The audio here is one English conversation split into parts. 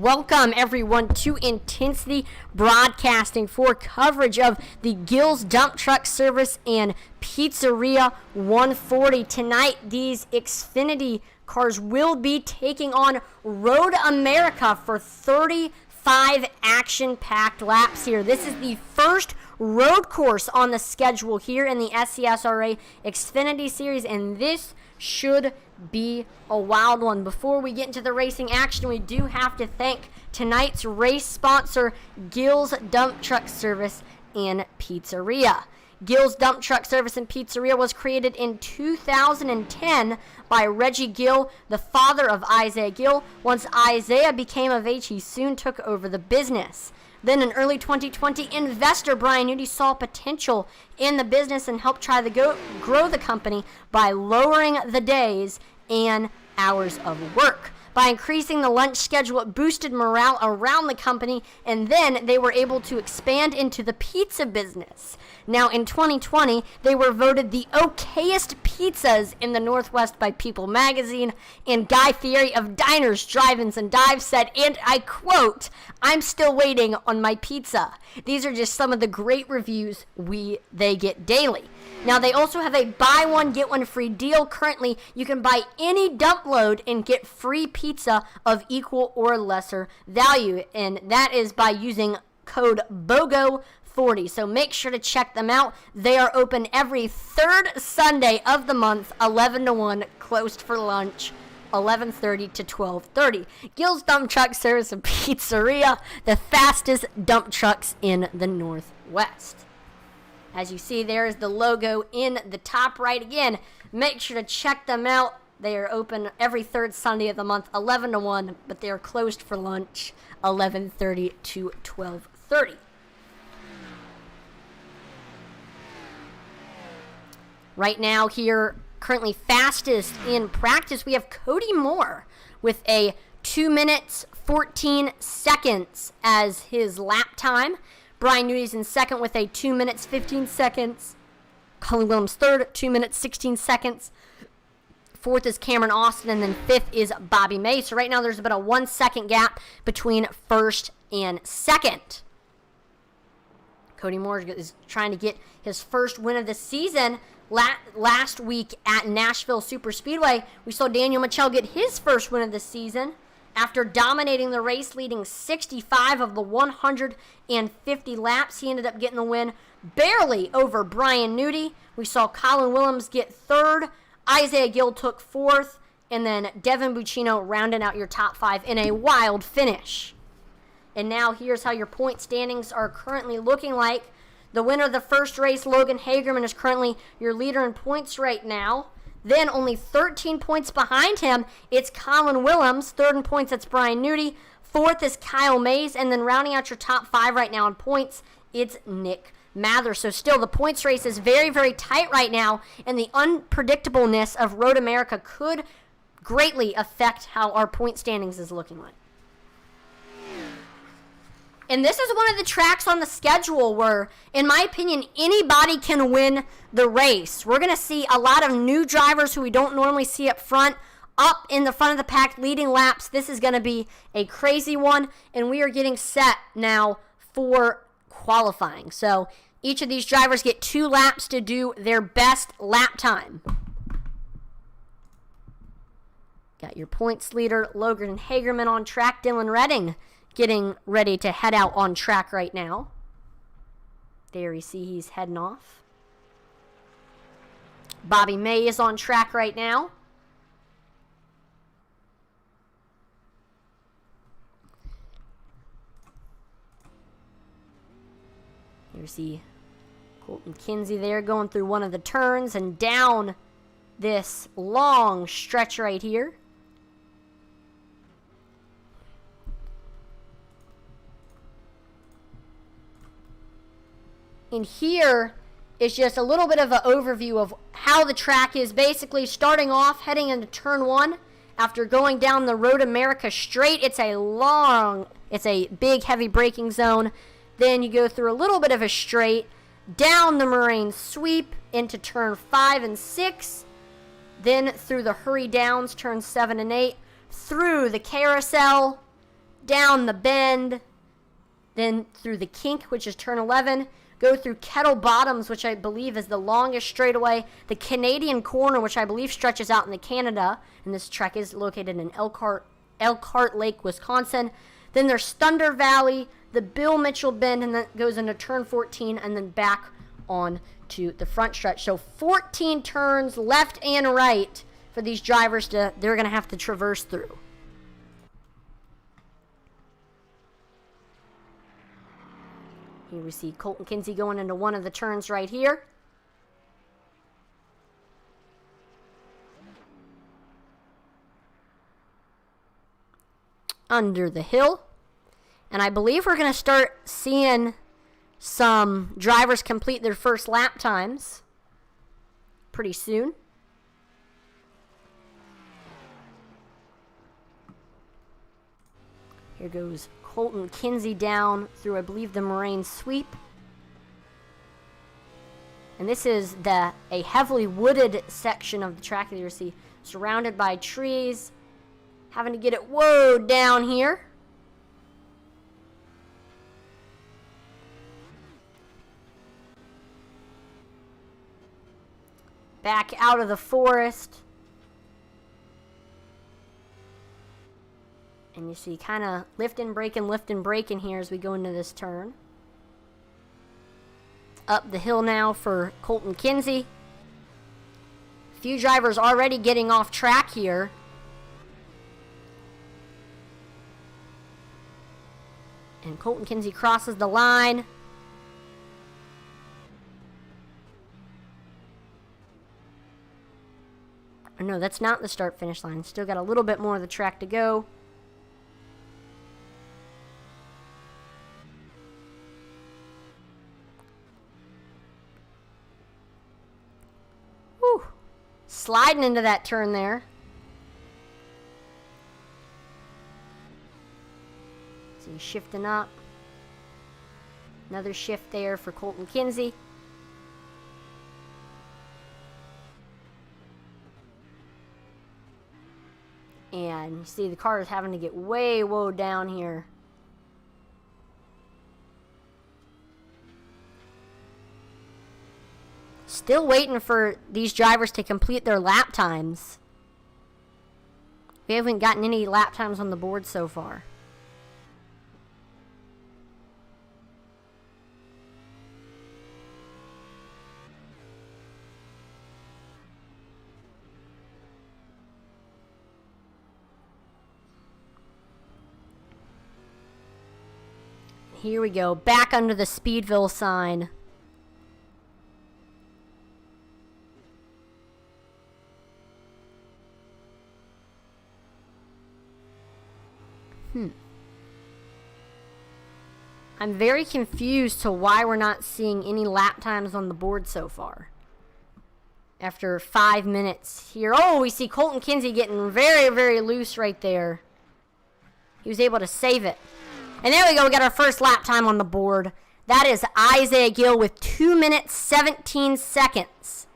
Welcome, everyone, to Intensity Broadcasting for coverage of the Gill's Dump Truck Service and Pizzeria 140. Tonight, these Xfinity cars will be taking on Road America for 35 action-packed laps here. This is the first road course on the schedule here in the SCSRA Xfinity Series, and this should be a wild one. Before we get into the racing action, we do have to thank tonight's race sponsor, Gill's Dump Truck Service and Pizzeria. Gill's Dump Truck Service and Pizzeria was created in 2010 by Reggie Gill, the father of Isaiah Gill. Once Isaiah became of age, he soon took over the business. Then in early 2020, investor Brian Nudie saw potential in the business and helped try to grow the company by lowering the days and hours of work. By increasing the lunch schedule, it boosted morale around the company, and then they were able to expand into the pizza business. Now, in 2020, they were voted the okayest pizzas in the Northwest by People magazine, and Guy Fieri of Diners, Drive-Ins, and Dives said, and I quote, "I'm still waiting on my pizza." These are just some of the great reviews they get daily. Now, they also have a buy one, get one free deal. Currently, you can buy any dump load and get free pizza of equal or lesser value, and that is by using code BOGO40. So make sure to check them out. They are open every third Sunday of the month, 11 to 1, closed for lunch, 11:30 to 12:30. Gill's Dump Truck Service and Pizzeria, the fastest dump trucks in the Northwest. As you see, there is the logo in the top right. Again, make sure to check them out. They are open every third Sunday of the month, 11 to 1, but they are closed for lunch, 11:30 to 12:30. Right now here, currently fastest in practice, we have Cody Moore with a 2 minutes, 14 seconds as his lap time. Brian Nudie's in second with a 2 minutes, 15 seconds. Colin Williams third, 2 minutes, 16 seconds. Fourth is Cameron Austin, and then fifth is Bobby May. So right now there's about a 1 second gap between first and second. Cody Moore is trying to get his first win of the season. Last week at Nashville Superspeedway, we saw Daniel Mitchell get his first win of the season after dominating the race, leading 65 of the 150 laps. He ended up getting the win barely over Brian Nudie. We saw Colin Williams get third. Isaiah Gill took fourth. And then Devin Buccino rounding out your top five in a wild finish. And now here's how your point standings are currently looking like. The winner of the first race, Logan Hagerman, is currently your leader in points right now. Then only 13 points behind him, it's Colin Williams. Third in points, that's Brian Nudie. Fourth is Kyle Mays. And then rounding out your top five right now in points, it's Nick Mather. So still, the points race is very, very tight right now. And the unpredictableness of Road America could greatly affect how our point standings is looking like. And this is one of the tracks on the schedule where, in my opinion, anybody can win the race. We're going to see a lot of new drivers who we don't normally see up front, up in the front of the pack, leading laps. This is going to be a crazy one, and we are getting set now for qualifying. So each of these drivers get 2 laps to do their best lap time. Got your points leader, Logan Hagerman, on track. Dylan Redding getting ready to head out on track right now. There you see he's heading off. Bobby May is on track right now. You see Colton Kinsey there going through one of the turns and down this long stretch right here. And here is just a little bit of an overview of how the track is. Basically starting off, heading into turn 1. After going down the Road America straight, it's a big, heavy braking zone. Then you go through a little bit of a straight, down the Moraine sweep into turn 5 and 6. Then through the Hurry Downs, turns 7 and 8. Through the carousel, down the bend, then through the kink, which is turn 11, go through Kettle Bottoms, which I believe is the longest straightaway, the Canadian Corner, which I believe stretches out into Canada, and this track is located in Elkhart Lake, Wisconsin. Then there's Thunder Valley, the Bill Mitchell Bend, and then goes into turn 14, and then back on to the front stretch. So 14 turns left and right for these drivers they're going to have to traverse through. Here we see Colton Kinsey going into one of the turns right here. Under the hill. And I believe we're going to start seeing some drivers complete their first lap times pretty soon. Here goes Colton Kinsey down through, I believe, the Moraine Sweep. And this is a heavily wooded section of the track that you see, surrounded by trees. Having to get it down here. Back out of the forest. And you see kind of lift and brake in here as we go into this turn. Up the hill now for Colton Kinsey. A few drivers already getting off track here. And Colton Kinsey crosses the line. Oh, no, that's not the start-finish line. Still got a little bit more of the track to go. Whew. Sliding into that turn there. So he's shifting up. Another shift there for Colton Kinsey. And you see the car is having to get way down here. Still waiting for these drivers to complete their lap times. We haven't gotten any lap times on the board so far. Here we go, back under the Speedville sign. I'm very confused to why we're not seeing any lap times on the board so far. After 5 minutes here. Oh, we see Colton Kinsey getting very loose right there. He was able to save it. And there we go, we got our first lap time on the board. That is Isaiah Gill with 2 minutes, 17 seconds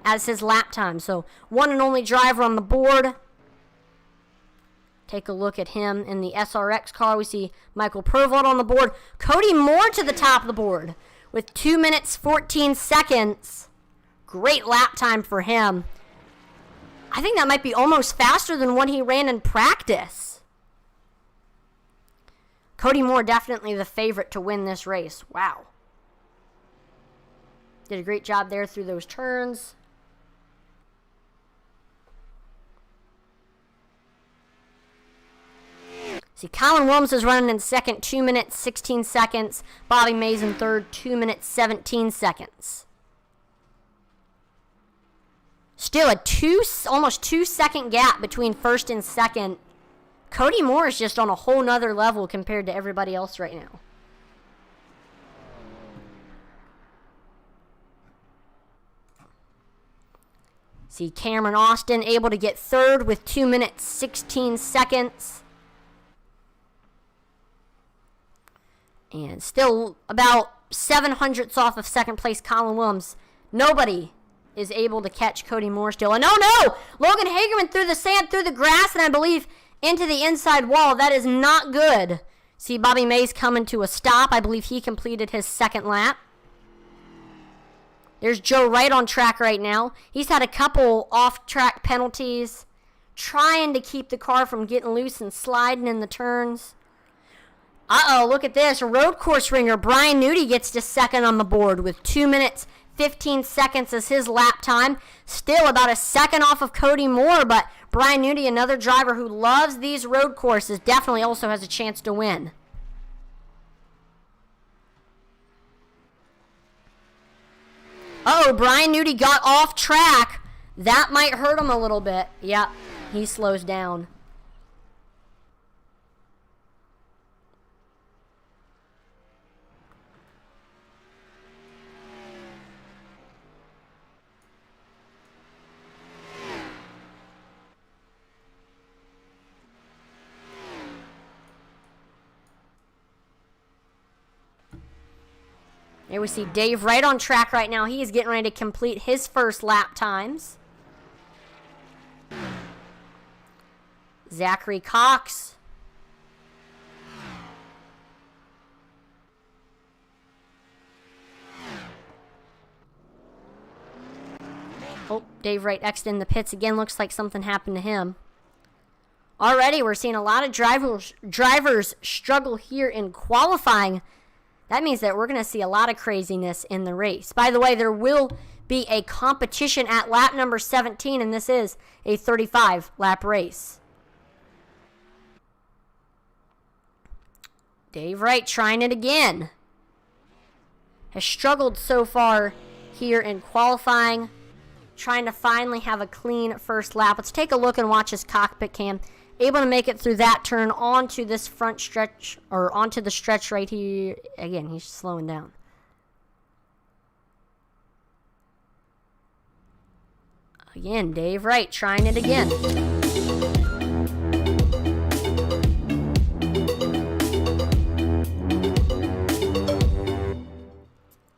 as his lap time. So one and only driver on the board. Take a look at him in the SRX car. We see Michael Pervold on the board. Cody Moore to the top of the board with 2 minutes, 14 seconds. Great lap time for him. I think that might be almost faster than what he ran in practice. Cody Moore definitely the favorite to win this race. Wow. Did a great job there through those turns. See, Colin Williams is running in second, 2 minutes, 16 seconds. Bobby Mays in third, 2 minutes, 17 seconds. Still a almost 2 second gap between first and second. Cody Moore is just on a whole nother level compared to everybody else right now. See Cameron Austin able to get third with 2 minutes, 16 seconds. And still about 7/100ths off of second place Colin Williams. Nobody is able to catch Cody Moore still. And oh no! Logan Hagerman through the sand, through the grass, and I believe into the inside wall. That is not good. See Bobby Mays coming to a stop. I believe he completed his second lap. There's Joe Wright on track right now. He's had a couple off-track penalties, trying to keep the car from getting loose and sliding in the turns. Uh-oh, look at this. Road course ringer Brian Nudie gets to second on the board with 2 minutes, 15 seconds as his lap time. Still about a second off of Cody Moore, but Brian Nudie, another driver who loves these road courses, definitely also has a chance to win. Oh, Brian Nudie got off track. That might hurt him a little bit. Yep, he slows down. There we see Dave Wright on track right now. He is getting ready to complete his first lap times. Zachary Cox. Oh, Dave Wright exited in the pits again. Looks like something happened to him. Already we're seeing a lot of drivers struggle here in qualifying. That means that we're going to see a lot of craziness in the race. By the way, there will be a competition at lap number 17, and this is a 35-lap race. Dave Wright trying it again. Has struggled so far here in qualifying, trying to finally have a clean first lap. Let's take a look and watch his cockpit cam. Able to make it through that turn onto this front stretch, or onto the stretch right here. Again, he's slowing down. Again, Dave Wright trying it again.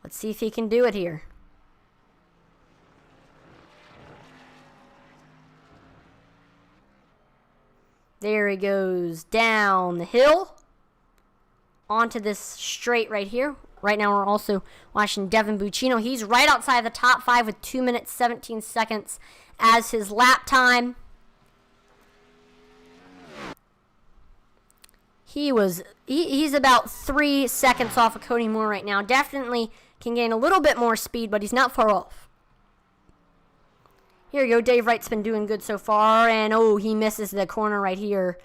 Let's see if he can do it here. There he goes down the hill onto this straight right here. Right now we're also watching Devin Buccino. He's right outside the top 5 with 2 minutes, 17 seconds as his lap time. He's about 3 seconds off of Cody Moore right now. Definitely can gain a little bit more speed, but he's not far off. Here you go. Dave Wright's been doing good so far. And, oh, he misses the corner right here.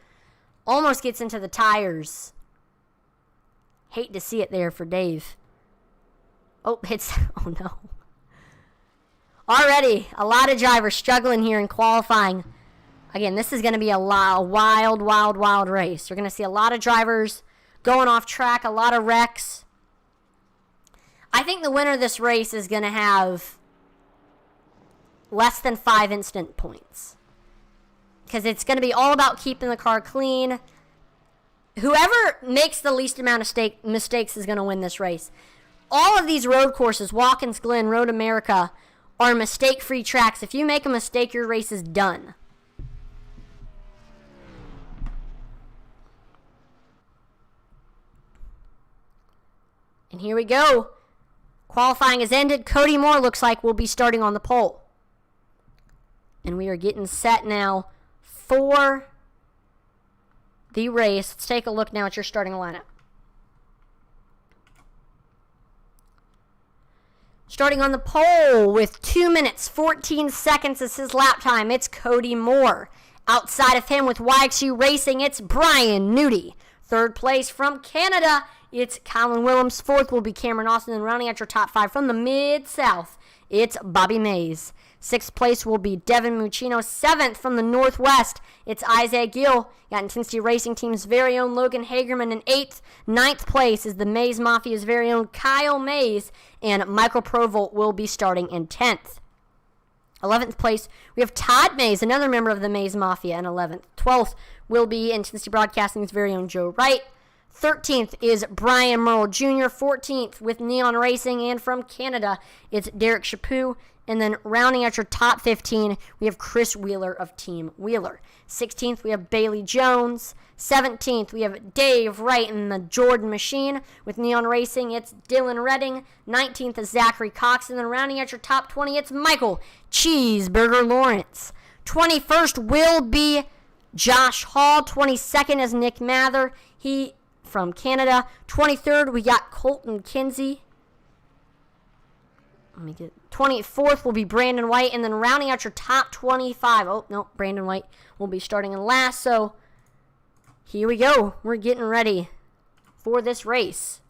Almost gets into the tires. Hate to see it there for Dave. Oh, oh, no. Already, a lot of drivers struggling here in qualifying. Again, this is going to be a wild, wild, wild race. You're going to see a lot of drivers going off track, a lot of wrecks. I think the winner of this race is going to have less than 5 instant points, because it's going to be all about keeping the car clean. Whoever makes the least amount of mistakes is going to win this race. All of these road courses, Watkins Glen, Road America, are mistake-free tracks. If you make a mistake, your race is done. And here we go. Qualifying has ended. Cody Moore looks like will be starting on the pole. And we are getting set now for the race. Let's take a look now at your starting lineup. Starting on the pole with 2 minutes, 14 seconds as his lap time, it's Cody Moore. Outside of him with YXU Racing, it's Brian Nudie. Third place from Canada, it's Colin Willems. Fourth will be Cameron Austin. And rounding out your top 5 from the Mid-South, it's Bobby Mays. Sixth place will be Devin Buccino. Seventh from the Northwest, it's Isaiah Gill. Got Intensity Racing Team's very own Logan Hagerman in 8th. Ninth place is the Mays Mafia's very own Kyle Mays. And Michael Provolt will be starting in 10th. 11th place, we have Todd Mays, another member of the Mays Mafia, in 11th. 12th will be Intensity Broadcasting's very own Joe Wright. 13th is Brian Merle Jr. 14th with Neon Racing. And from Canada, it's Derek Chaput. And then rounding out your top 15, we have Chris Wheeler of Team Wheeler. 16th, we have Bailey Jones. 17th, we have Dave Wright in the Jordan Machine. With Neon Racing, it's Dylan Redding. 19th is Zachary Cox. And then rounding out your top 20, it's Michael Cheeseburger Lawrence. 21st will be Josh Hall. 22nd is Nick Mather. He from Canada. 23rd, we got Colton Kinsey. 24th will be Brandon White, and then rounding out your top 25. Oh, no, Brandon White will be starting in last, so here we go. We're getting ready for this race.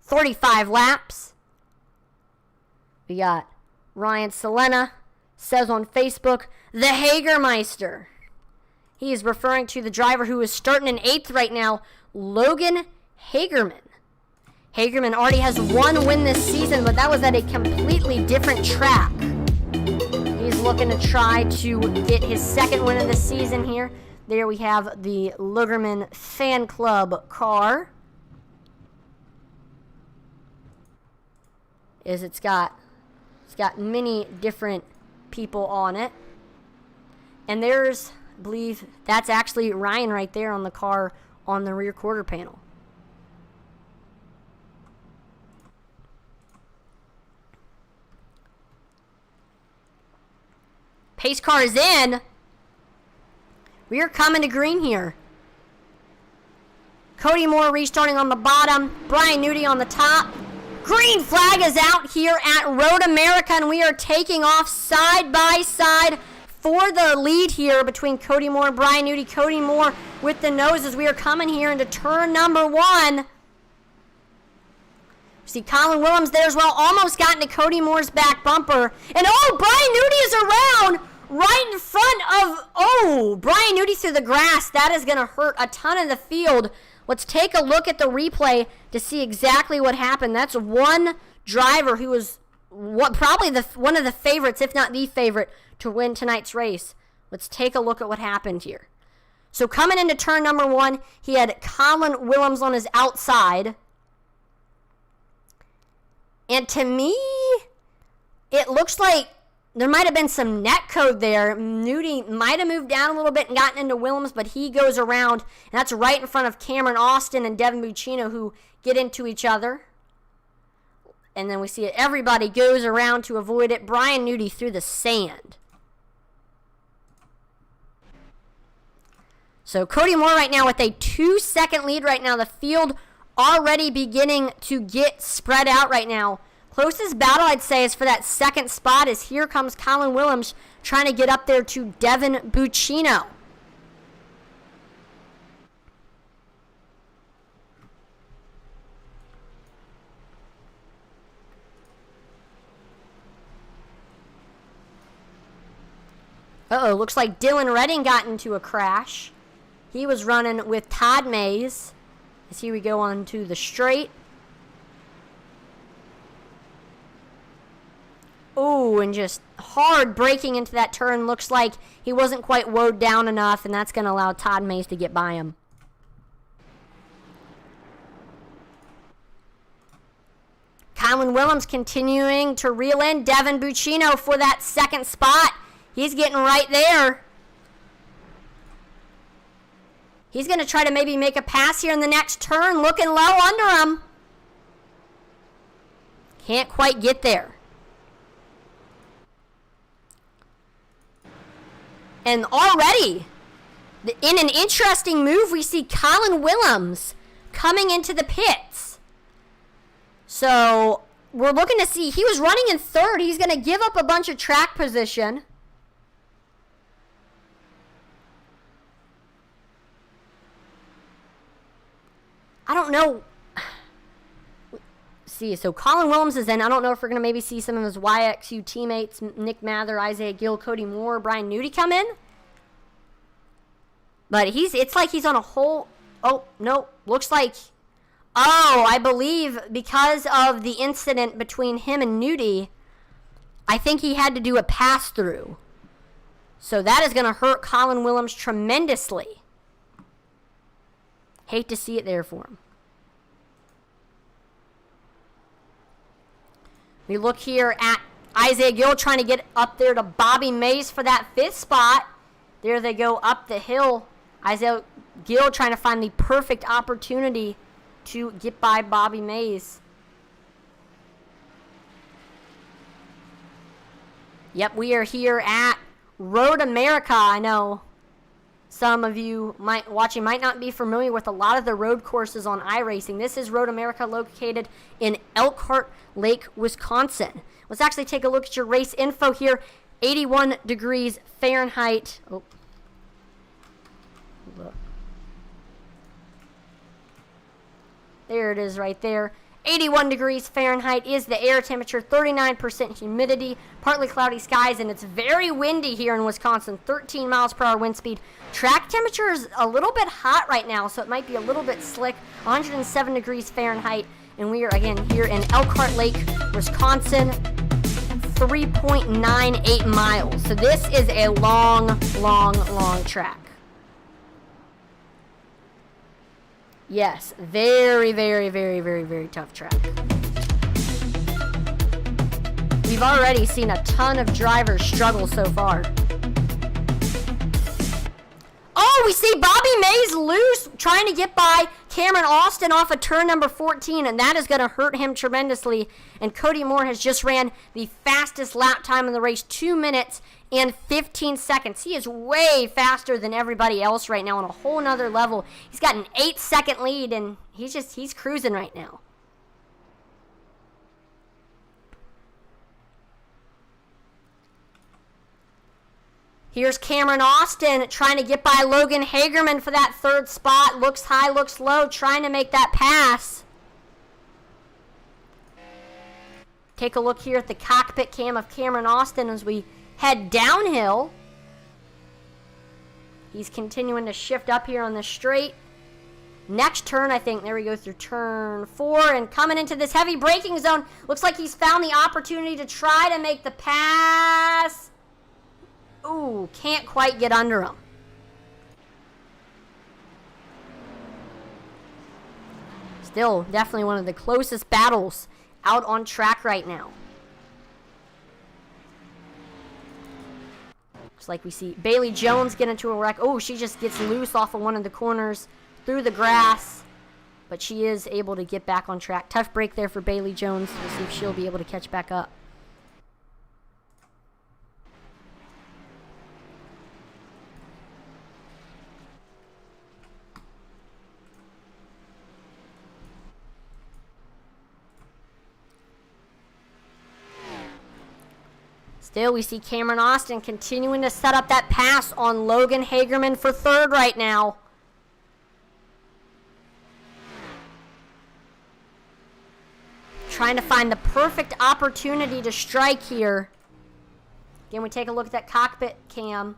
35 laps. We got Ryan Selena says on Facebook, the Hagermeister. He is referring to the driver who is starting in 8th right now, Logan Hagerman. Hagerman already has one win this season, but that was at a completely different track. He's looking to try to get his second win of the season here. There we have the Lugerman Fan Club car. It's got many different people on it. And there's, I believe, that's actually Ryan right there on the car on the rear quarter panel. Pace car is in. We are coming to green here. Cody Moore restarting on the bottom. Brian Nudie on the top. Green flag is out here at Road America, and we are taking off side by side for the lead here between Cody Moore and Brian Nudie. Cody Moore with the nose as we are coming here into turn number 1. See Colin Willems there as well, almost got into Cody Moore's back bumper. And oh, Brian Nudie is around right in front of, Brian Nudie through the grass. That is going to hurt a ton of the field. Let's take a look at the replay to see exactly what happened. That's one driver who was probably one of the favorites, if not the favorite, to win tonight's race. Let's take a look at what happened here. So coming into turn number 1, he had Colin Willems on his outside. And to me, it looks like there might have been some net code there. Nudie might have moved down a little bit and gotten into Willems, but he goes around, and that's right in front of Cameron Austin and Devin Buccino, who get into each other. And then we see everybody goes around to avoid it. Brian Nudie through the sand. So Cody Moore right now with a 2-second lead right now. The field already beginning to get spread out right now. Closest battle, I'd say, is for that second spot, as here comes Colin Willems trying to get up there to Devin Buccino. Looks like Dylan Redding got into a crash. He was running with Todd Mays. As here we go on to the straight. Oh, and just hard braking into that turn. Looks like he wasn't quite woed down enough, and that's going to allow Todd Mays to get by him. Colin Willems continuing to reel in Devin Buccino for that second spot. He's getting right there. He's going to try to maybe make a pass here in the next turn. Looking low under him. Can't quite get there. And already, in an interesting move, we see Colin Willems coming into the pits. So we're looking to see, he was running in third. He's going to give up a bunch of track position. I don't know. See, so Colin Willems is in. I don't know if we're going to maybe see some of his YXU teammates, Nick Mather, Isaiah Gill, Cody Moore, Brian Nudie come in. But it's like he's on a whole, no, looks like, I believe because of the incident between him and Nudie, I think he had to do a pass-through. So that is going to hurt Colin Willems tremendously. Hate to see it there for him. We look here at Isaiah Gill trying to get up there to Bobby Mays for that 5th spot. There they go up the hill. Isaiah Gill trying to find the perfect opportunity to get by Bobby Mays. Yep, we are here at Road America. I know some of you might not be familiar with a lot of the road courses on iRacing. This is Road America, located in Elkhart Lake, Wisconsin. Let's actually take a look at your race info here. 81 degrees Fahrenheit. Oh. Look. There it is right there. 81 degrees Fahrenheit is the air temperature, 39% humidity, partly cloudy skies, and it's very windy here in Wisconsin, 13 miles per hour wind speed. Track temperature is a little bit hot right now, so it might be a little bit slick, 107 degrees Fahrenheit, and we are, again, here in Elkhart Lake, Wisconsin, 3.98 miles. So this is a long, long, long track. Yes, very, very, very, very, very tough track. We've already seen a ton of drivers struggle so far. Oh, we see Bobby Mays loose, trying to get by Cameron Austin off of turn number 14, and that is going to hurt him tremendously. And Cody Moore has just ran the fastest lap time in the race, 2 minutes and 15 seconds. He is way faster than everybody else right now on a whole nother level. He's got an 8-second lead, and he's cruising right now. Here's Cameron Austin trying to get by Logan Hagerman for that 3rd spot. Looks high, looks low, trying to make that pass. Take a look here at the cockpit cam of Cameron Austin as we head downhill. He's continuing to shift up here on the straight. Next turn, I think, there we go through turn 4, and coming into this heavy braking zone. Looks like he's found the opportunity to try to make the pass. Ooh, can't quite get under him. Still, definitely one of the closest battles out on track right now. Looks like we see Bailey Jones get into a wreck. Oh, she just gets loose off of one of the corners through the grass, but she is able to get back on track. Tough break there for Bailey Jones. We'll see if she'll be able to catch back up. Still, we see Cameron Austin continuing to set up that pass on Logan Hagerman for 3rd right now. Trying to find the perfect opportunity to strike here. Again, we take a look at that cockpit cam.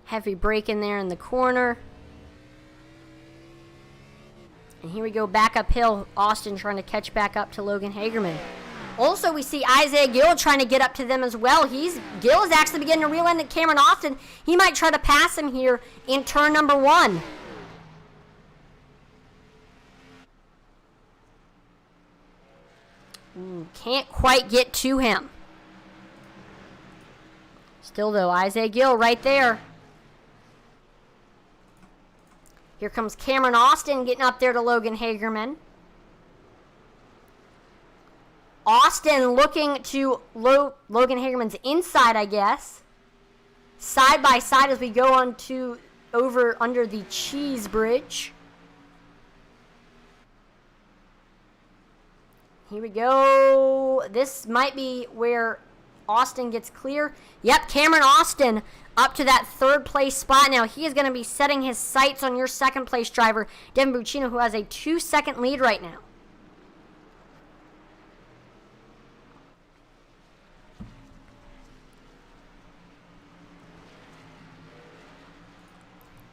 Heavy break in there in the corner. And here we go back uphill. Austin trying to catch back up to Logan Hagerman. Also, we see Isaiah Gill trying to get up to them as well. Gill is actually beginning to reel in at Cameron Austin. He might try to pass him here in turn number 1. Ooh, can't quite get to him. Still, though, Isaiah Gill right there. Here comes Cameron Austin getting up there to Logan Hagerman. Austin looking to Logan Hagerman's inside, I guess. Side by side as we go on to over under the cheese bridge. Here we go. This might be where Austin gets clear. Yep, Cameron Austin up to that 3rd place spot now. He is going to be setting his sights on your 2nd place driver, Devin Buccino, who has a 2-second lead right now.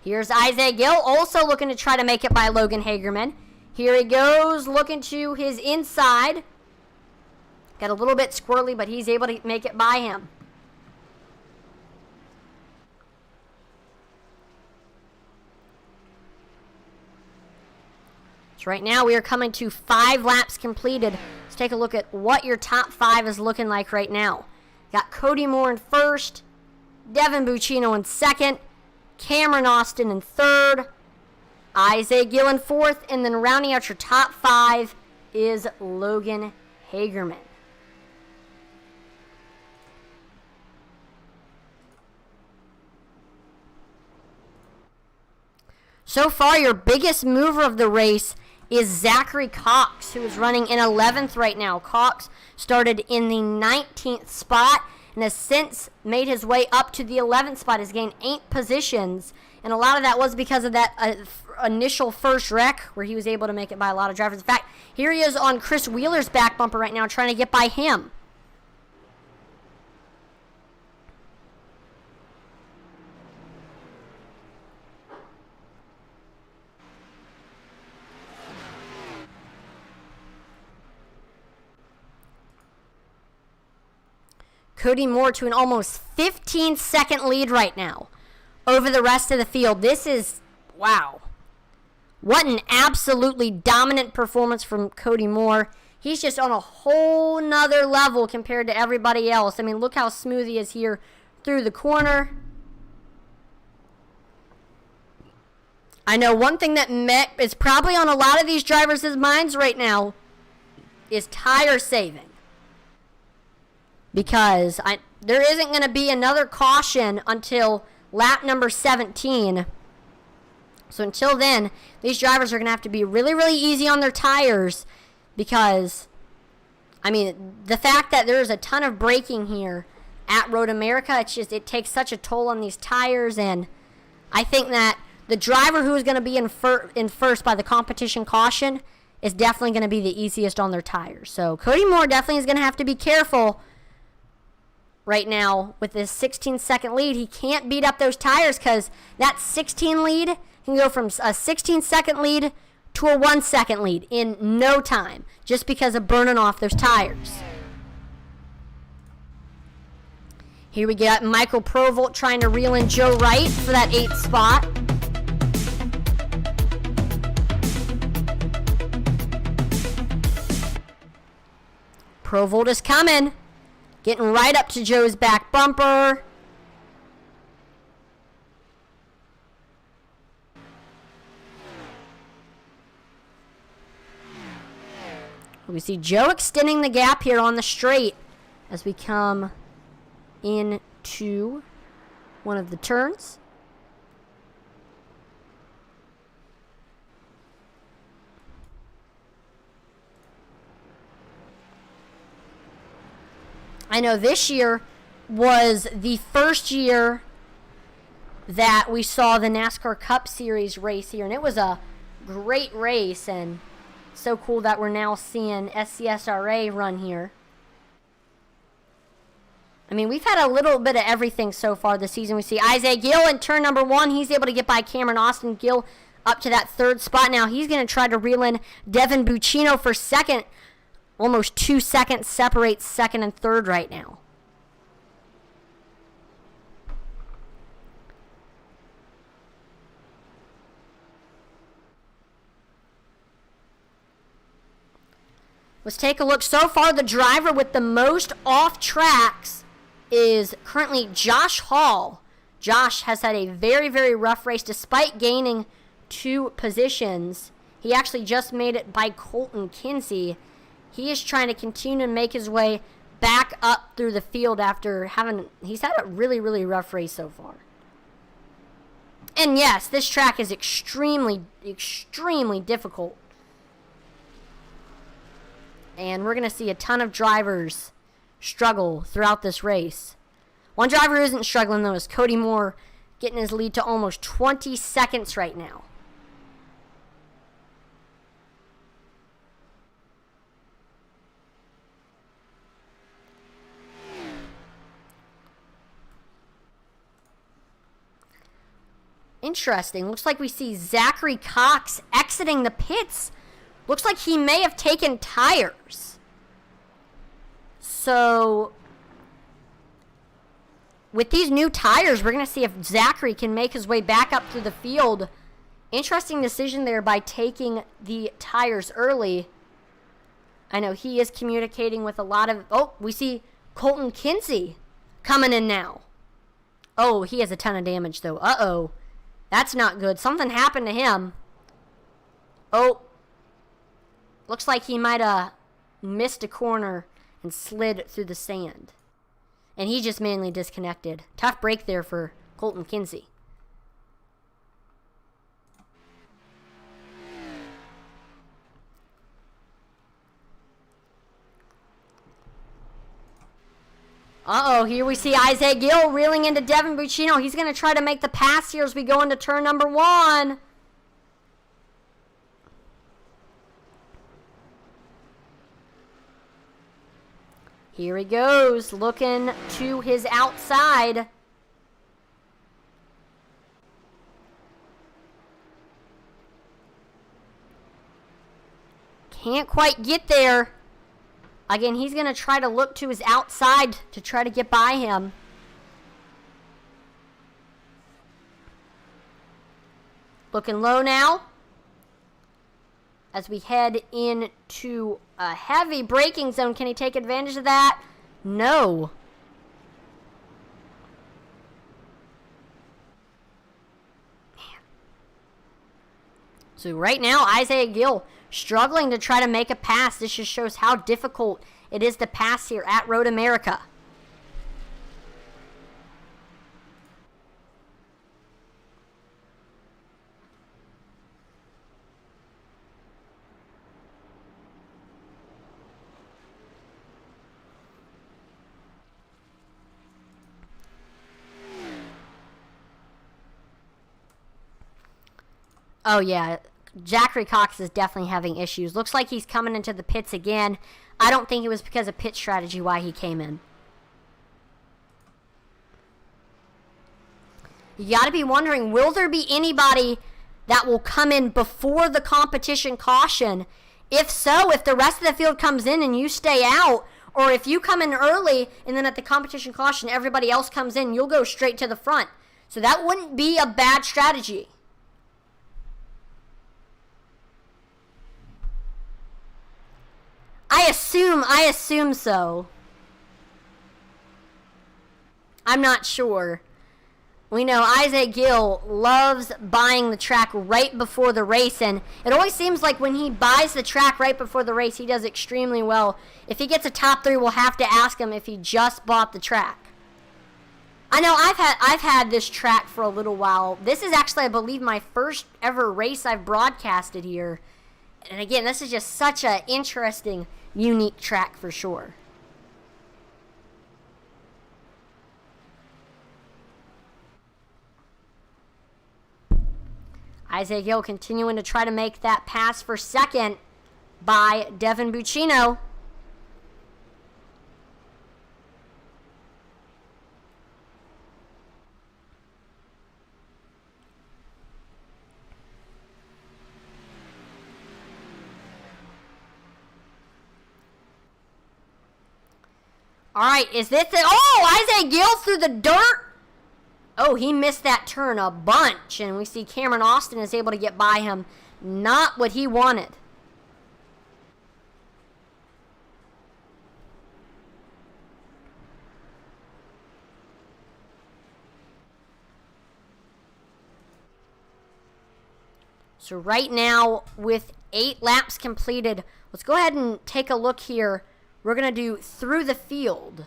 Here's Isaiah Gill also looking to try to make it by Logan Hagerman. Here he goes, looking to his inside. Got a little bit squirrely, but he's able to make it by him. So right now we are coming to 5 laps completed. Let's take a look at what your top 5 is looking like right now. Got Cody Moore in first, Devin Buccino in second, Cameron Austin in third, Isaiah Gill in fourth, and then rounding out your top 5 is Logan Hagerman. So far, your biggest mover of the race is Zachary Cox, who is running in 11th right now. Cox started in the 19th spot and has since made his way up to the 11th spot. Has gained 8 positions, and a lot of that was because of that initial first wreck where he was able to make it by a lot of drivers. In fact, here he is on Chris Wheeler's back bumper right now trying to get by him. Cody Moore to an almost 15-second lead right now over the rest of the field. This is, wow. What an absolutely dominant performance from Cody Moore. He's just on a whole nother level compared to everybody else. I mean, look how smooth he is here through the corner. I know one thing that is probably on a lot of these drivers' minds right now is tire saving. Because there isn't going to be another caution until lap number 17. So until then, these drivers are going to have to be really, really easy on their tires. Because, I mean, the fact that there's a ton of braking here at Road America, it takes such a toll on these tires. And I think that the driver who is going to be in first by the competition caution is definitely going to be the easiest on their tires. So Cody Moore definitely is going to have to be careful right now with this 16-second lead. He can't beat up those tires because that 16 lead can go from a 16-second lead to a 1-second lead in no time just because of burning off those tires. Here we got Michael Provolt trying to reel in Joe Wright for that 8th spot. Provolt is coming. Getting right up to Joe's back bumper. We see Joe extending the gap here on the straight as we come into one of the turns. I know this year was the first year that we saw the NASCAR Cup Series race here, and it was a great race, and so cool that we're now seeing SCSRA run here. I mean, we've had a little bit of everything so far this season. We see Isaiah Gill in turn number 1. He's able to get by Cameron Austin. Gill up to that 3rd spot now. He's going to try to reel in Devin Buccino for 2nd. Almost 2 seconds separates 2nd and 3rd right now. Let's take a look. So far, the driver with the most off tracks is currently Josh Hall. Josh has had a very, very rough race despite gaining 2 positions. He actually just made it by Colton Kinsey. He is trying to continue to make his way back up through the field after he's had a really, really rough race so far. And yes, this track is extremely, extremely difficult. And we're going to see a ton of drivers struggle throughout this race. One driver who isn't struggling, though, is Cody Moore, getting his lead to almost 20 seconds right now. Interesting. Looks like we see Zachary Cox exiting the pits Looks like he may have taken tires. So, with these new tires, we're going to see if Zachary can make his way back up through the field. Interesting decision there by taking the tires early. I know he is communicating with a lot of... Oh, we see Colton Kinsey coming in now. Oh, he has a ton of damage, though. Uh-oh. That's not good. Something happened to him. Oh. Looks like he might have missed a corner and slid through the sand. And he just mainly disconnected. Tough break there for Colton Kinsey. Uh-oh, here we see Isaiah Gill reeling into Devin Buccino. He's going to try to make the pass here as we go into turn number 1. Here he goes, looking to his outside. Can't quite get there. Again, he's going to try to look to his outside to try to get by him. Looking low now as we head into a heavy braking zone. Can he take advantage of that? No. Man. So right now, Isaiah Gill struggling to try to make a pass. This just shows how difficult it is to pass here at Road America. Oh, yeah. Zachary Cox is definitely having issues. Looks like he's coming into the pits again. I don't think it was because of pit strategy why he came in. You got to be wondering, will there be anybody that will come in before the competition caution? If so, if the rest of the field comes in and you stay out, or if you come in early and then at the competition caution everybody else comes in, you'll go straight to the front. So that wouldn't be a bad strategy. I assume so. I'm not sure. We know Isaiah Gill loves buying the track right before the race, and it always seems like when he buys the track right before the race, he does extremely well. If he gets a top 3, we'll have to ask him if he just bought the track. I know I've had this track for a little while. This is actually, I believe, my first ever race I've broadcasted here. And again, this is just such an interesting, unique track for sure. Isaiah Gill continuing to try to make that pass for second by Devin Buccino. All right, is this it? Oh, Isaiah Gill through the dirt. Oh, he missed that turn a bunch, and we see Cameron Austin is able to get by him. Not what he wanted. So right now, with 8 laps completed, let's go ahead and take a look here. We're going to do through the field.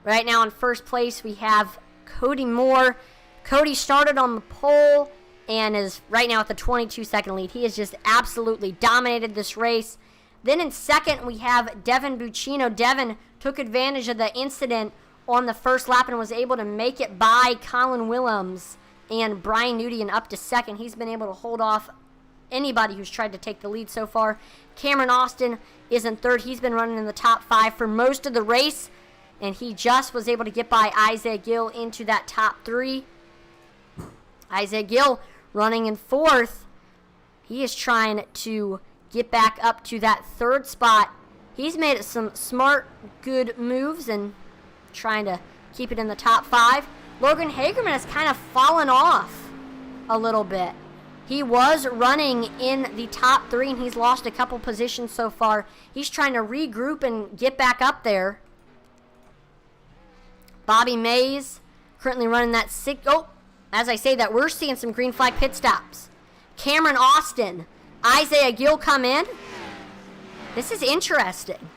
Right now in first place, we have Cody Moore. Cody started on the pole and is right now at the 22-second lead. He has just absolutely dominated this race. Then in second, we have Devin Buccino. Devin took advantage of the incident on the first lap and was able to make it by Colin Willems and Brian Nudian up to second. He's been able to hold off anybody who's tried to take the lead so far. Cameron Austin is in third. He's been running in the top 5 for most of the race, and he just was able to get by Isaiah Gill into that top 3. Isaiah Gill running in fourth. He is trying to get back up to that third spot. He's made some smart, good moves and trying to keep it in the top 5. Logan Hagerman has kind of fallen off a little bit. He was running in the top 3, and he's lost a couple positions so far. He's trying to regroup and get back up there. Bobby Mays currently running that 6. Oh, as I say that, we're seeing some green flag pit stops. Cameron Austin, Isaiah Gill come in. This is interesting.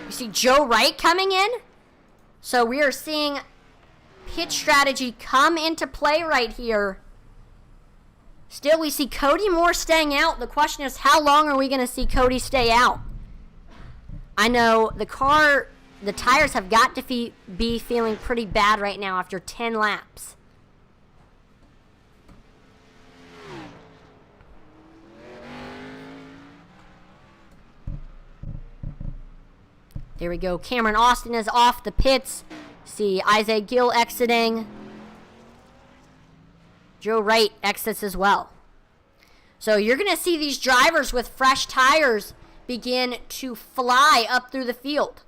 You see Joe Wright coming in. So we are seeing pit strategy come into play right here. Still, we see Cody Moore staying out. The question is, how long are we going to see Cody stay out? I know the tires have got to be feeling pretty bad right now after 10 laps. There we go. Cameron Austin is off the pits. See Isaiah Gill exiting. Joe Wright exits as well. So you're going to see these drivers with fresh tires begin to fly up through the field.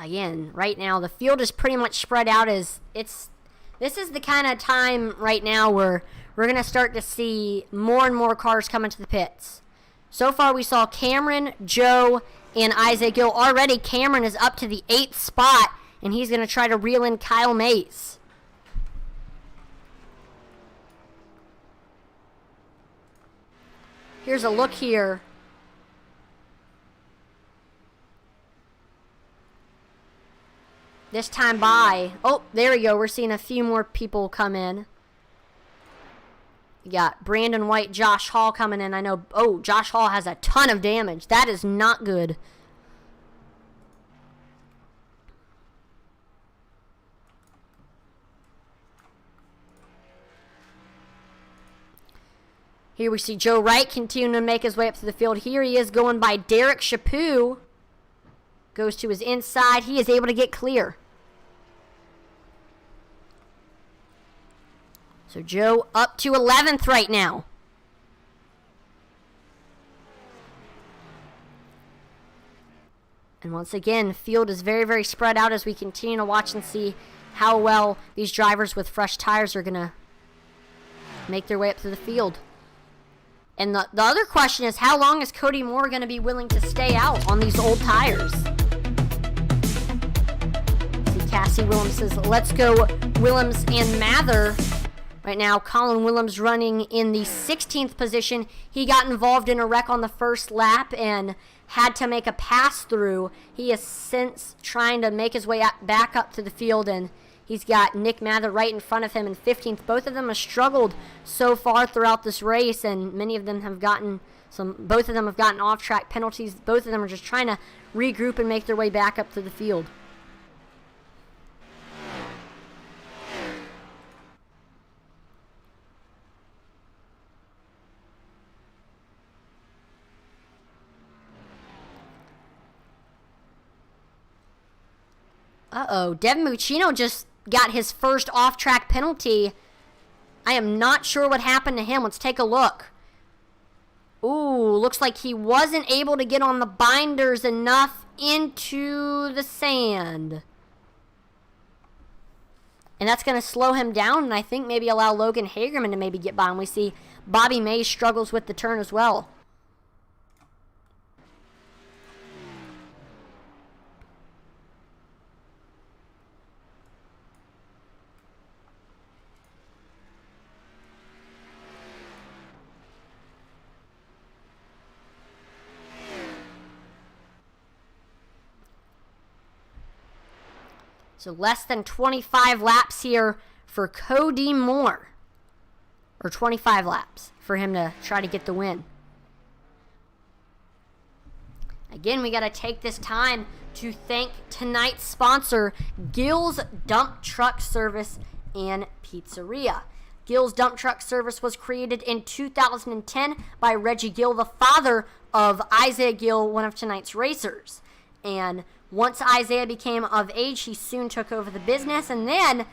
Again, right now the field is pretty much spread out. This is the kind of time right now where we're going to start to see more and more cars come into the pits. So far we saw Cameron, Joe, and Isaac Gill. Already Cameron is up to the 8th spot, and he's going to try to reel in Kyle Mays. Here's a look here. This time by. Oh, there we go. We're seeing a few more people come in. You got Brandon White, Josh Hall coming in. I know. Oh, Josh Hall has a ton of damage. That is not good. Here we see Joe Wright continuing to make his way up to the field. Here he is going by Derek Chaput. Goes to his inside. He is able to get clear. So Joe up to 11th right now. And once again, field is very, very spread out as we continue to watch and see how well these drivers with fresh tires are going to make their way up to the field. And the other question is, how long is Cody Moore going to be willing to stay out on these old tires? See, Cassie Williams says, let's go Williams and Mather. Right now, Colin Williams running in the 16th position. He got involved in a wreck on the first lap and had to make a pass through. He is since trying to make his way back up to the field, and he's got Nick Mather right in front of him in 15th. Both of them have struggled so far throughout this race, and many of them have gotten both of them have gotten off-track penalties. Both of them are just trying to regroup and make their way back up to the field. Uh-oh, Devin Muccino just got his first off-track penalty. I am not sure what happened to him. Let's take a look. Ooh, looks like he wasn't able to get on the binders enough into the sand. And that's going to slow him down and I think maybe allow Logan Hagerman to maybe get by. And we see Bobby Mays struggles with the turn as well. So less than 25 laps here for Cody Moore. or 25 laps for him to try to get the win. Again, we got to take this time to thank tonight's sponsor, Gill's Dump Truck Service and Pizzeria. Gill's Dump Truck Service was created in 2010 by Reggie Gill, the father of Isaiah Gill, one of tonight's racers. And once Isaiah became of age, he soon took over the business. And then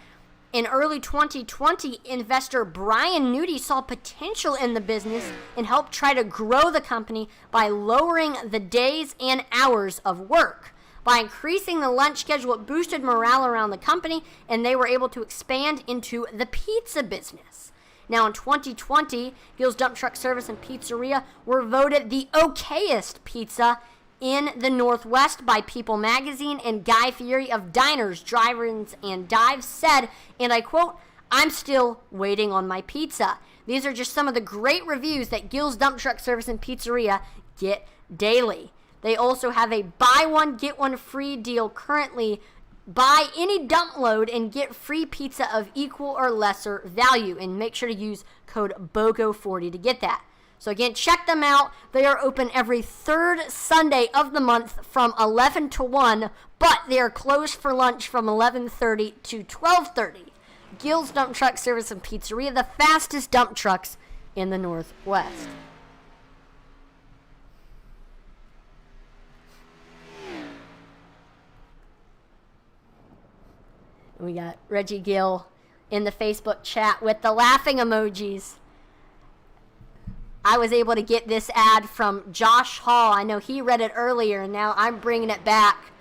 in early 2020, investor Brian Nudie saw potential in the business and helped try to grow the company by lowering the days and hours of work. By increasing the lunch schedule, it boosted morale around the company, and they were able to expand into the pizza business. Now in 2020, Gill's Dump Truck Service and Pizzeria were voted the okayest pizza in the Northwest by People Magazine, and Guy Fieri of Diners, Drive-Ins, and Dives said, and I quote, "I'm still waiting on my pizza." These are just some of the great reviews that Gill's Dump Truck Service and Pizzeria get daily. They also have a buy one, get one free deal currently. Buy any dump load and get free pizza of equal or lesser value. And make sure to use code BOGO40 to get that. So again, check them out. They are open every third Sunday of the month from 11 to 1, but they are closed for lunch from 11:30 to 12:30. Gill's Dump Truck Service and Pizzeria, the fastest dump trucks in the Northwest. We got Reggie Gill in the Facebook chat with the laughing emojis. I was able to get this ad from Josh Hall. I know he read it earlier, and now I'm bringing it back.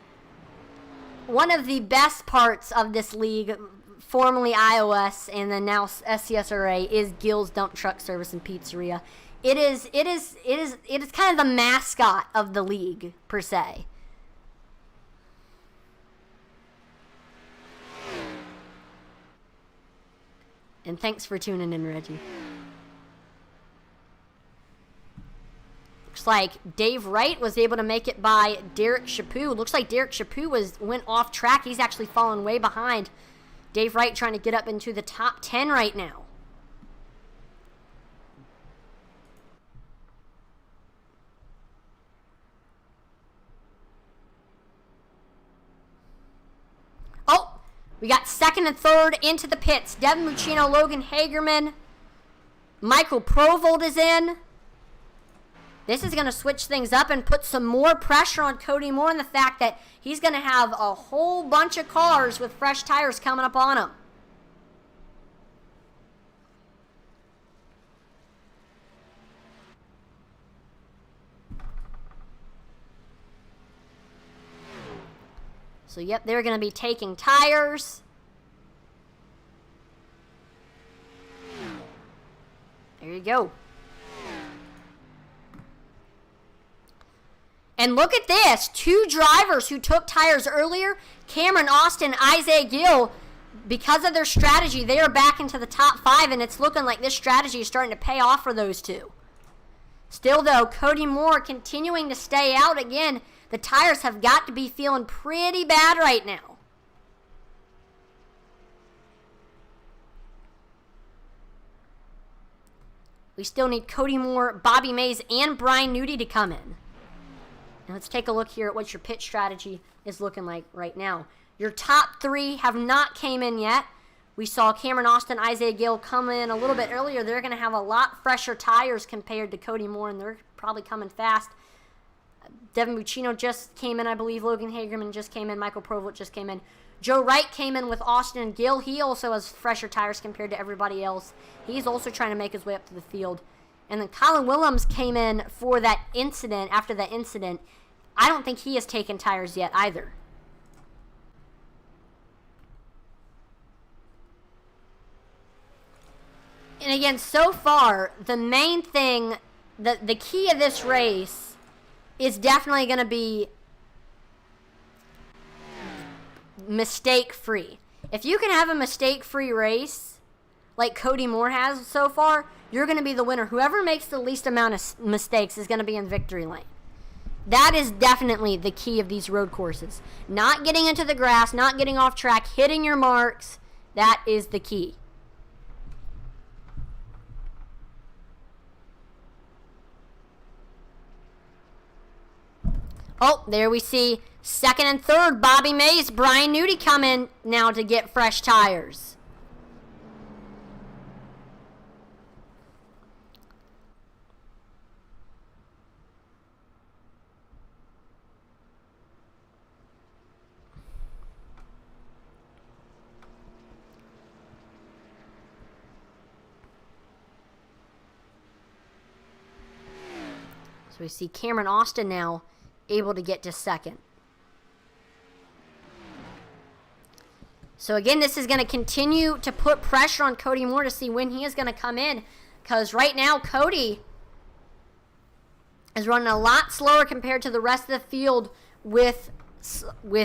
One of the best parts of this league, formerly iOS and then now SCSRA, is Gill's Dump Truck Service and Pizzeria. It is kind of the mascot of the league per se. And thanks for tuning in, Reggie. Looks like Dave Wright was able to make it by Derek Chaput. Looks like Derek Chaput went off track. He's actually fallen way behind. Dave Wright trying to get up into the top 10 right now. Oh! We got second and third into the pits. Devin Muccino, Logan Hagerman. Michael Provold is in. This is going to switch things up and put some more pressure on Cody Moore and the fact that he's going to have a whole bunch of cars with fresh tires coming up on him. So, yep, they're going to be taking tires. There you go. And look at this. Two drivers who took tires earlier, Cameron Austin, Isaiah Gill, because of their strategy, they are back into the top 5, and it's looking like this strategy is starting to pay off for those two. Still, though, Cody Moore continuing to stay out again. The tires have got to be feeling pretty bad right now. We still need Cody Moore, Bobby Mays, and Brian Nudie to come in. Now let's take a look here at what your pit strategy is looking like right now. Your top 3 have not came in yet. We saw Cameron Austin, Isaiah Gill come in a little bit earlier. They're going to have a lot fresher tires compared to Cody Moore, and they're probably coming fast. Devin Muccino just came in, I believe. Logan Hagerman just came in. Michael Provost just came in. Joe Wright came in with Austin and Gill. He also has fresher tires compared to everybody else. He's also trying to make his way up to the field. And then Colin Willems came in for that incident, after that incident. I don't think he has taken tires yet either. And again, so far, the main thing, the key of this race is definitely going to be mistake-free. If you can have a mistake-free race, like Cody Moore has so far, you're going to be the winner. Whoever makes the least amount of mistakes is going to be in victory lane. That is definitely the key of these road courses. Not getting into the grass, not getting off track, hitting your marks. That is the key. Oh, there we see second and third. Bobby Mays, Brian Nudie come in now to get fresh tires. So we see Cameron Austin now able to get to second. So again, this is going to continue to put pressure on Cody Moore to see when he is going to come in. Because right now, Cody is running a lot slower compared to the rest of the field with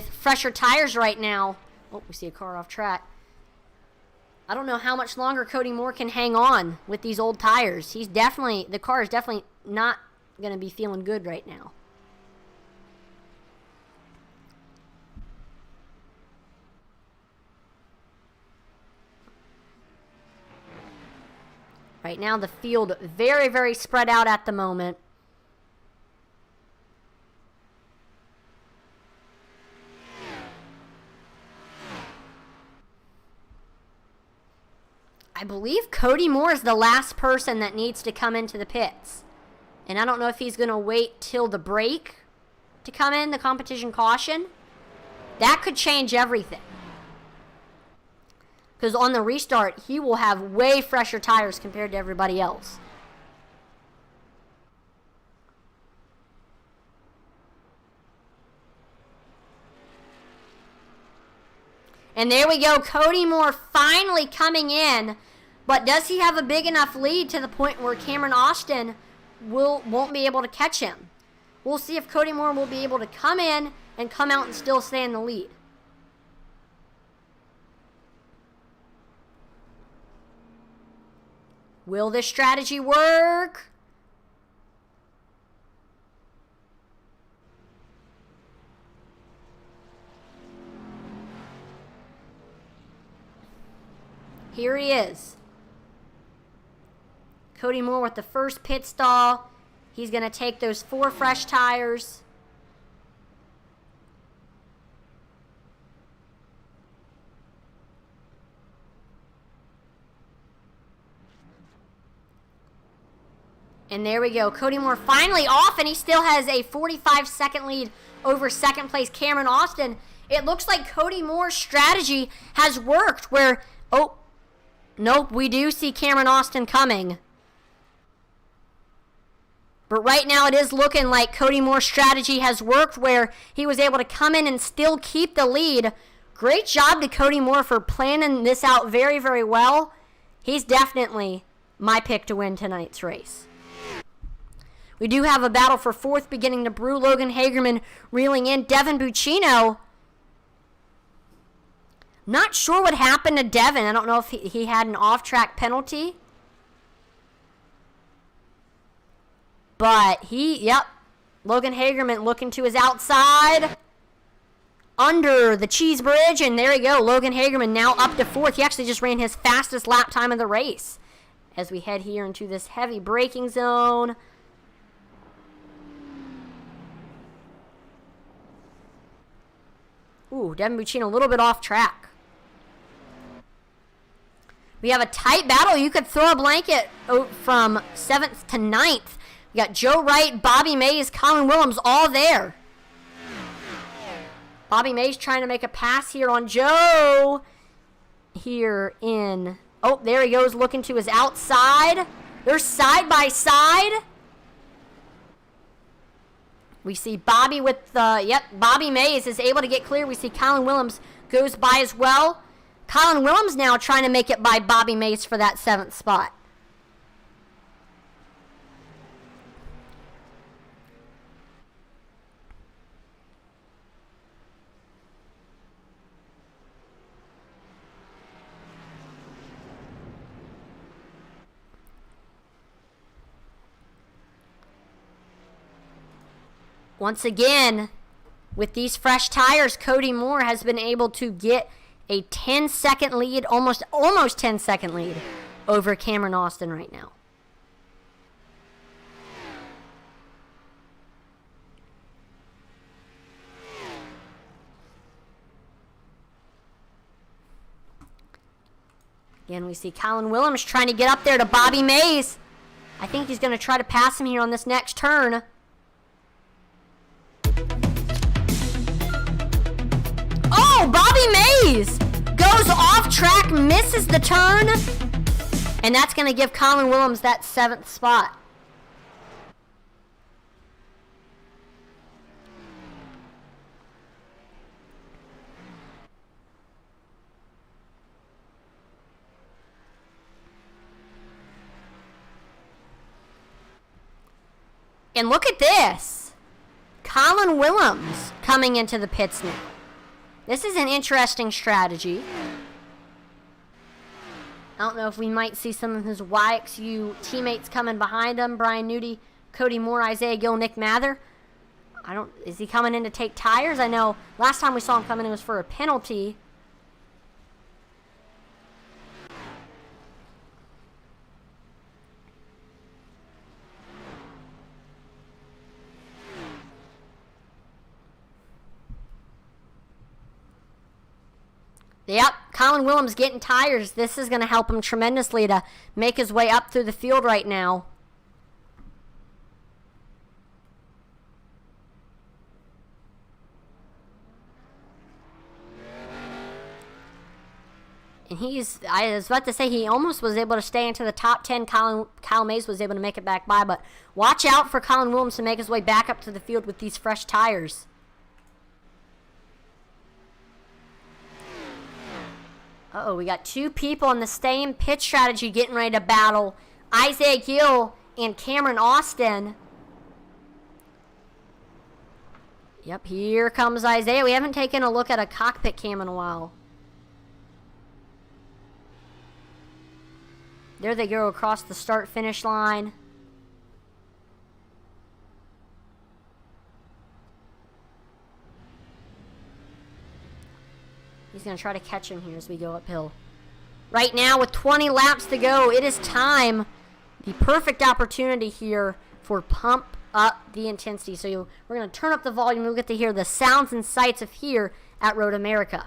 fresher tires right now. Oh, we see a car off track. I don't know how much longer Cody Moore can hang on with these old tires. The car is definitely not going to be feeling good right now. Right now, the field very, very spread out at the moment. I believe Cody Moore is the last person that needs to come into the pits. And I don't know if he's going to wait till the break to come in, the competition caution. That could change everything. Because on the restart, he will have way fresher tires compared to everybody else. And there we go. Cody Moore finally coming in. But does he have a big enough lead to the point where Cameron Austin won't be able to catch him? We'll see if Cody Moore will be able to come in and come out and still stay in the lead. Will this strategy work? Here he is. Cody Moore with the first pit stall. He's going to take those 4 fresh tires. And there we go. Cody Moore finally off, and he still has a 45-second lead over second place Cameron Austin. It looks like Cody Moore's strategy has worked where, oh, nope, we do see Cameron Austin coming. But right now it is looking like Cody Moore's strategy has worked where he was able to come in and still keep the lead. Great job to Cody Moore for planning this out very, very well. He's definitely my pick to win tonight's race. We do have a battle for fourth beginning to brew. Logan Hagerman reeling in. Devin Buccino. Not sure what happened to Devin. I don't know if he had an off-track penalty. But Logan Hagerman looking to his outside. Under the cheese bridge. And there you go. Logan Hagerman now up to fourth. He actually just ran his fastest lap time of the race. As we head here into this heavy braking zone. Ooh, Devin Buccino a little bit off track. We have a tight battle. You could throw a blanket from 7th to 9th. We got Joe Wright, Bobby Mays, Colin Willems all there. Bobby Mays trying to make a pass here on Joe. Here in... Oh, there he goes looking to his outside. They're side by side. We see Bobby with the... Bobby Mays is able to get clear. We see Colin Willems goes by as well. Colin Willems now trying to make it by Bobby Mays for that 7th spot. Once again, with these fresh tires, Cody Moore has been able to get a 10-second lead, almost 10-second lead over Cameron Austin right now. Again, we see Colin Willems trying to get up there to Bobby Mays. I think he's going to try to pass him here on this next turn. Oh, Bobby Mays goes off track, misses the turn. And that's going to give Colin Willems that 7th spot. And look at this. Colin Willems coming into the pits now. This is an interesting strategy. I don't know if we might see some of his YXU teammates coming behind him. Brian Nudie, Cody Moore, Isaiah Gill, Nick Mather. Is he coming in to take tires? I know last time we saw him coming in was for a penalty. Yep, Colin Willems getting tires. This is going to help him tremendously to make his way up through the field right now. And I was about to say he almost was able to stay into the top 10. Kyle Mays was able to make it back by, but watch out for Colin Willems to make his way back up to the field with these fresh tires. Uh-oh, we got 2 people in the same pit strategy getting ready to battle. Isaiah Gill and Cameron Austin. Yep, here comes Isaiah. We haven't taken a look at a cockpit cam in a while. There they go across the start-finish line. He's going to try to catch him here as we go uphill. Right now, with 20 laps to go, it is time. The perfect opportunity here for Pump Up the Intensity. So we're going to turn up the volume. We'll get to hear the sounds and sights of here at Road America.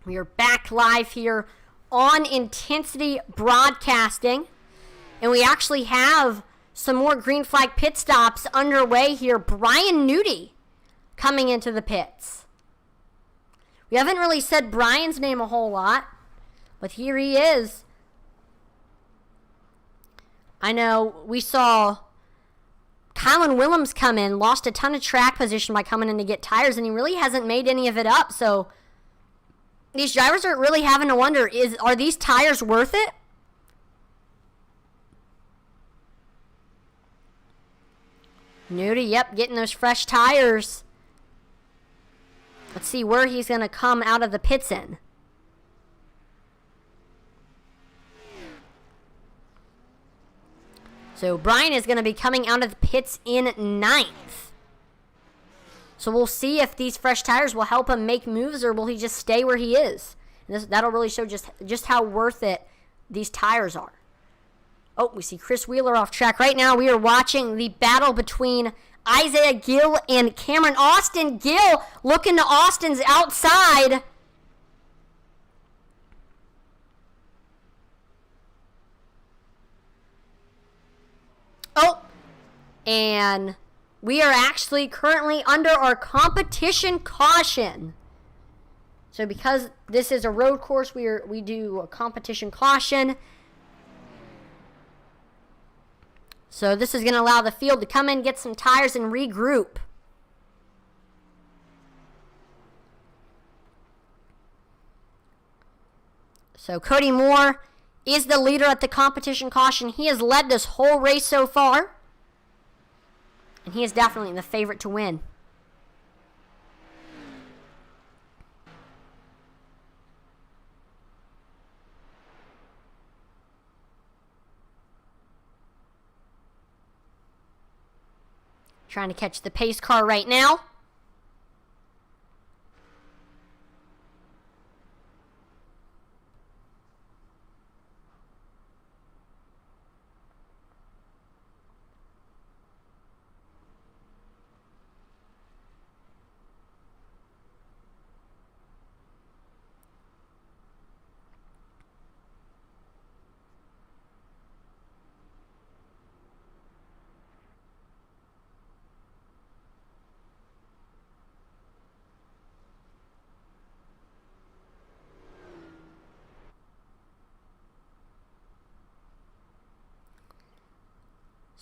We are back live here on Intensity Broadcasting. And we actually have some more green flag pit stops underway here. Brian Nudie coming into the pits. We haven't really said Brian's name a whole lot, but here he is. I know we saw Kylan Willems come in, lost a ton of track position by coming in to get tires, and he really hasn't made any of it up. So these drivers are really having to wonder, are these tires worth it? Nudie, yep, getting those fresh tires. Let's see where he's going to come out of the pits in. So Brian is going to be coming out of the pits in ninth. So we'll see if these fresh tires will help him make moves, or will he just stay where he is. And that'll really show just how worth it these tires are. Oh, we see Chris Wheeler off track. Right now we are watching the battle between Isaiah Gill and Cameron Austin. Gill looking to Austin's outside. Oh, and we are actually currently under our competition caution. So because this is a road course, we do a competition caution. So this is going to allow the field to come in, get some tires, and regroup. So Cody Moore is the leader at the competition caution. He has led this whole race so far. And he is definitely the favorite to win. Trying to catch the pace car right now.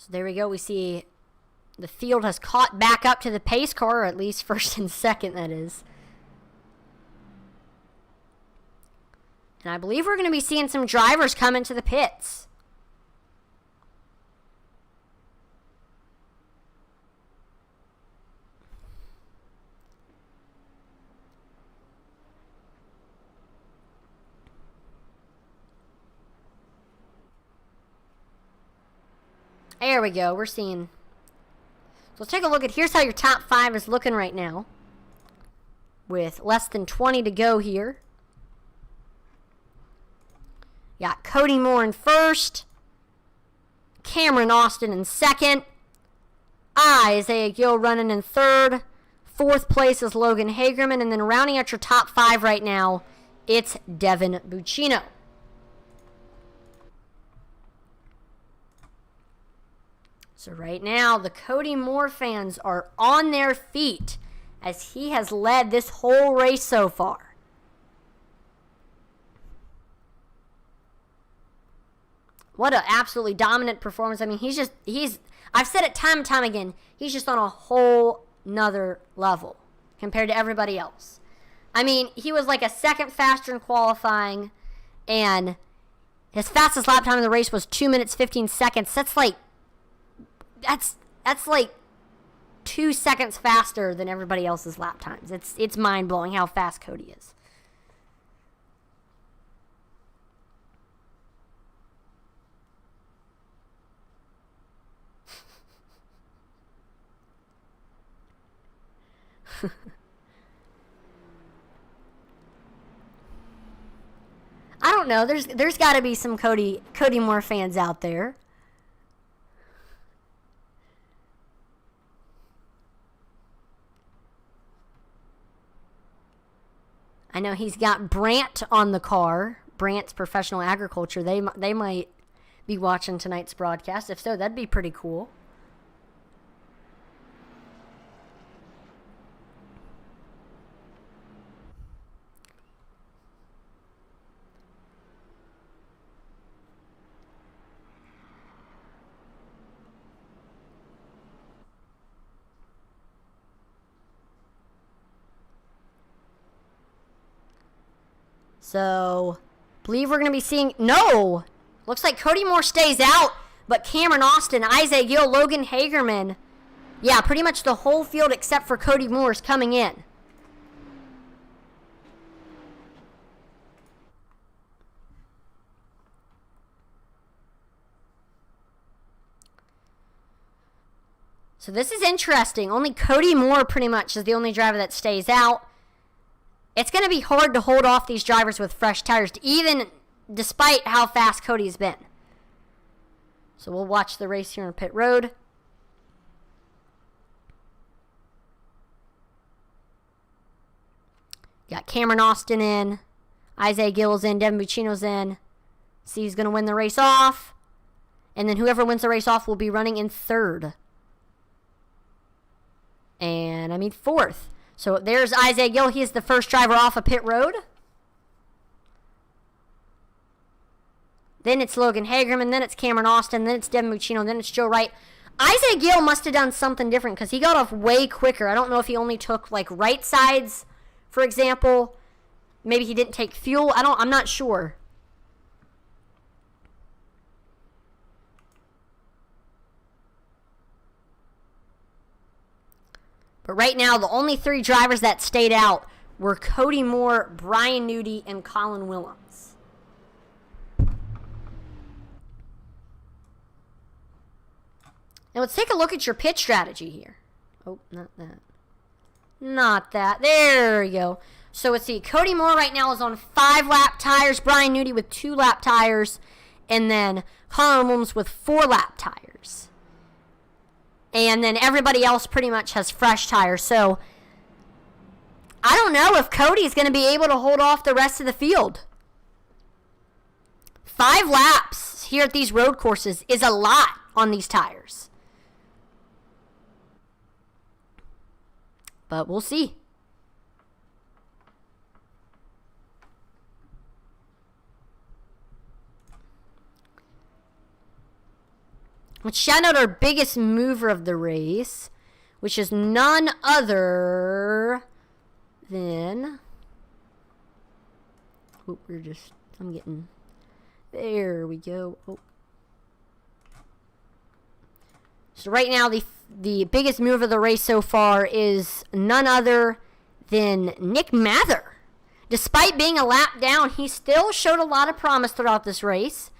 So there we go. We see the field has caught back up to the pace car, or at least first and second, that is. And I believe we're going to be seeing some drivers come into the pits. There we go. We're seeing. So let's take a look at, here's how your top 5 is looking right now. With less than 20 to go here. Got Cody Moore in first. Cameron Austin in second. Isaiah Gill running in third. Fourth place is Logan Hagerman. And then rounding out your top 5 right now, it's Devin Buccino. So right now, the Cody Moore fans are on their feet as he has led this whole race so far. What an absolutely dominant performance. I mean, I've said it time and time again, he's just on a whole nother level compared to everybody else. I mean, he was like a second faster in qualifying, and his fastest lap time in the race was 2 minutes, 15 seconds. That's like 2 seconds faster than everybody else's lap times. It's mind-blowing how fast Cody is. I don't know. There's got to be some Cody Moore fans out there. I know he's got Brandt on the car. Brandt's Professional Agriculture. They might be watching tonight's broadcast. If so, that'd be pretty cool. So, believe we're going to be seeing... No! Looks like Cody Moore stays out, but Cameron Austin, Isaiah Gill, Logan Hagerman... Yeah, pretty much the whole field except for Cody Moore is coming in. So this is interesting. Only Cody Moore pretty much is the only driver that stays out. It's going to be hard to hold off these drivers with fresh tires, even despite how fast Cody's been. So we'll watch the race here on pit road. Got Cameron Austin in. Isaiah Gill's in. Devin Buccino's in. See who's going to win the race off. And then whoever wins the race off will be running in third. And, fourth. So there's Isaiah Gill. He is the first driver off of pit road. Then it's Logan Hagerman. Then it's Cameron Austin. Then it's Devin Buccino. Then it's Joe Wright. Isaiah Gill must have done something different because he got off way quicker. I don't know if he only took, like, right sides, for example. Maybe he didn't take fuel. I'm not sure. But right now, the only three drivers that stayed out were Cody Moore, Brian Newdy, and Colin Willems. Now let's take a look at your pit strategy here. Oh, not that. Not that. There we go. So let's see. Cody Moore right now is on 5-lap tires. Brian Newdy with 2-lap tires. And then Colin Willems with 4-lap tires. And then everybody else pretty much has fresh tires. So, I don't know if Cody's going to be able to hold off the rest of the field. 5 laps here at these road courses is a lot on these tires. But we'll see. Let's shout out our biggest mover of the race, which is none other than... Oh, I'm getting... There we go. Oh. So right now, the biggest move of the race so far is none other than Nick Mather. Despite being a lap down, he still showed a lot of promise throughout this race.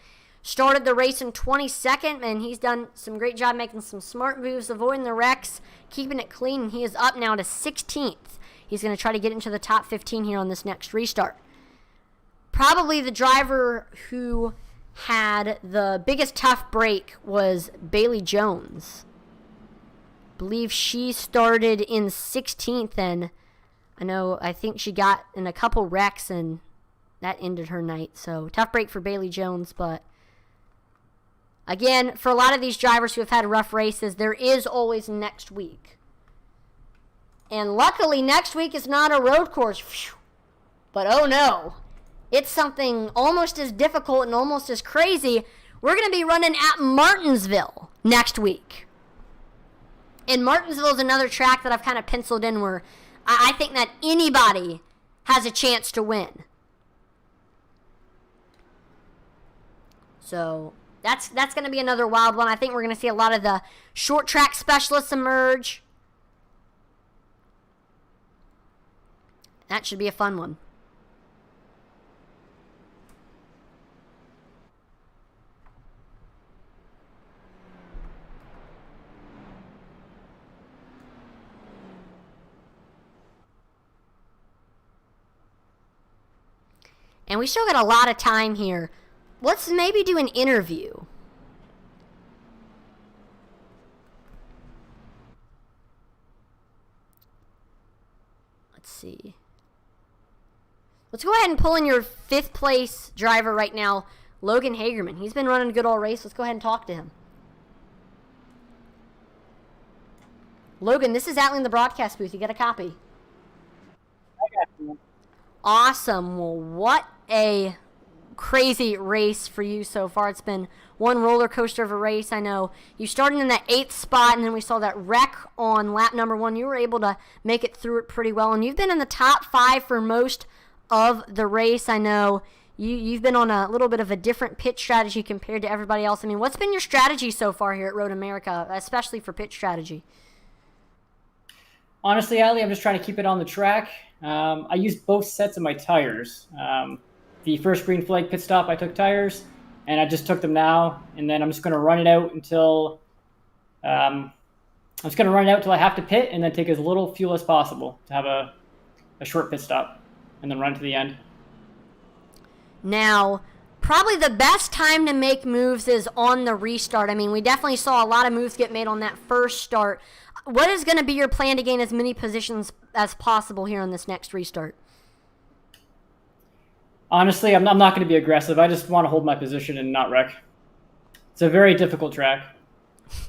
Started the race in 22nd, and he's done some great job making some smart moves, avoiding the wrecks, keeping it clean, and he is up now to 16th. He's going to try to get into the top 15 here on this next restart. Probably the driver who had the biggest tough break was Bailey Jones. I believe she started in 16th, and I think she got in a couple wrecks, and that ended her night. So tough break for Bailey Jones, but again, for a lot of these drivers who have had rough races, there is always next week. And luckily, next week is not a road course. Phew. But oh no, it's something almost as difficult and almost as crazy. We're going to be running at Martinsville next week. And Martinsville is another track that I've kind of penciled in where I think that anybody has a chance to win. So that's going to be another wild one. I think we're going to see a lot of the short track specialists emerge. That should be a fun one. And we still got a lot of time here. Let's maybe do an interview. Let's see. Let's go ahead and pull in your 5th place driver right now, Logan Hagerman. He's been running a good all race. Let's go ahead and talk to him. Logan, this is Atlee in the broadcast booth. You got a copy? I got you. Awesome. Well, what a crazy race for you so far. It's been one roller coaster of a race. I know you started in that 8th spot, and then we saw that wreck on lap number 1. You were able to make it through it pretty well, and you've been in the top 5 for most of the race. I know you've been on a little bit of a different pit strategy compared to everybody else. I mean, what's been your strategy so far here at Road America, especially for pit strategy? Honestly, Atlee, I'm just trying to keep it on the track. I used both sets of my tires. The first green flag pit stop, I took tires, and I just took them now. And then I'm just going to run it out until I have to pit, and then take as little fuel as possible to have a short pit stop, and then run to the end. Now, probably the best time to make moves is on the restart. I mean, we definitely saw a lot of moves get made on that first start. What is going to be your plan to gain as many positions as possible here on this next restart? Honestly, I'm not going to be aggressive. I just want to hold my position and not wreck. It's a very difficult track.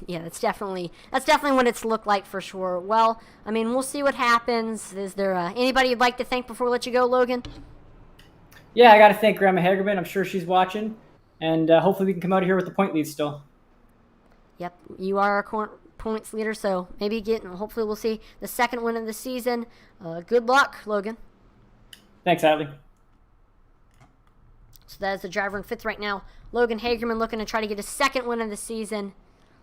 Yeah, that's definitely what it's looked like for sure. Well, I mean, we'll see what happens. Is there anybody you'd like to thank before we let you go, Logan? Yeah, I got to thank Grandma Hagerman. I'm sure she's watching. And hopefully we can come out of here with the point lead still. Yep, you are our points leader, so hopefully we'll see the second win of the season. Good luck, Logan. Thanks, Atlee. So that is the driver in 5th right now. Logan Hagerman looking to try to get his second win of the season.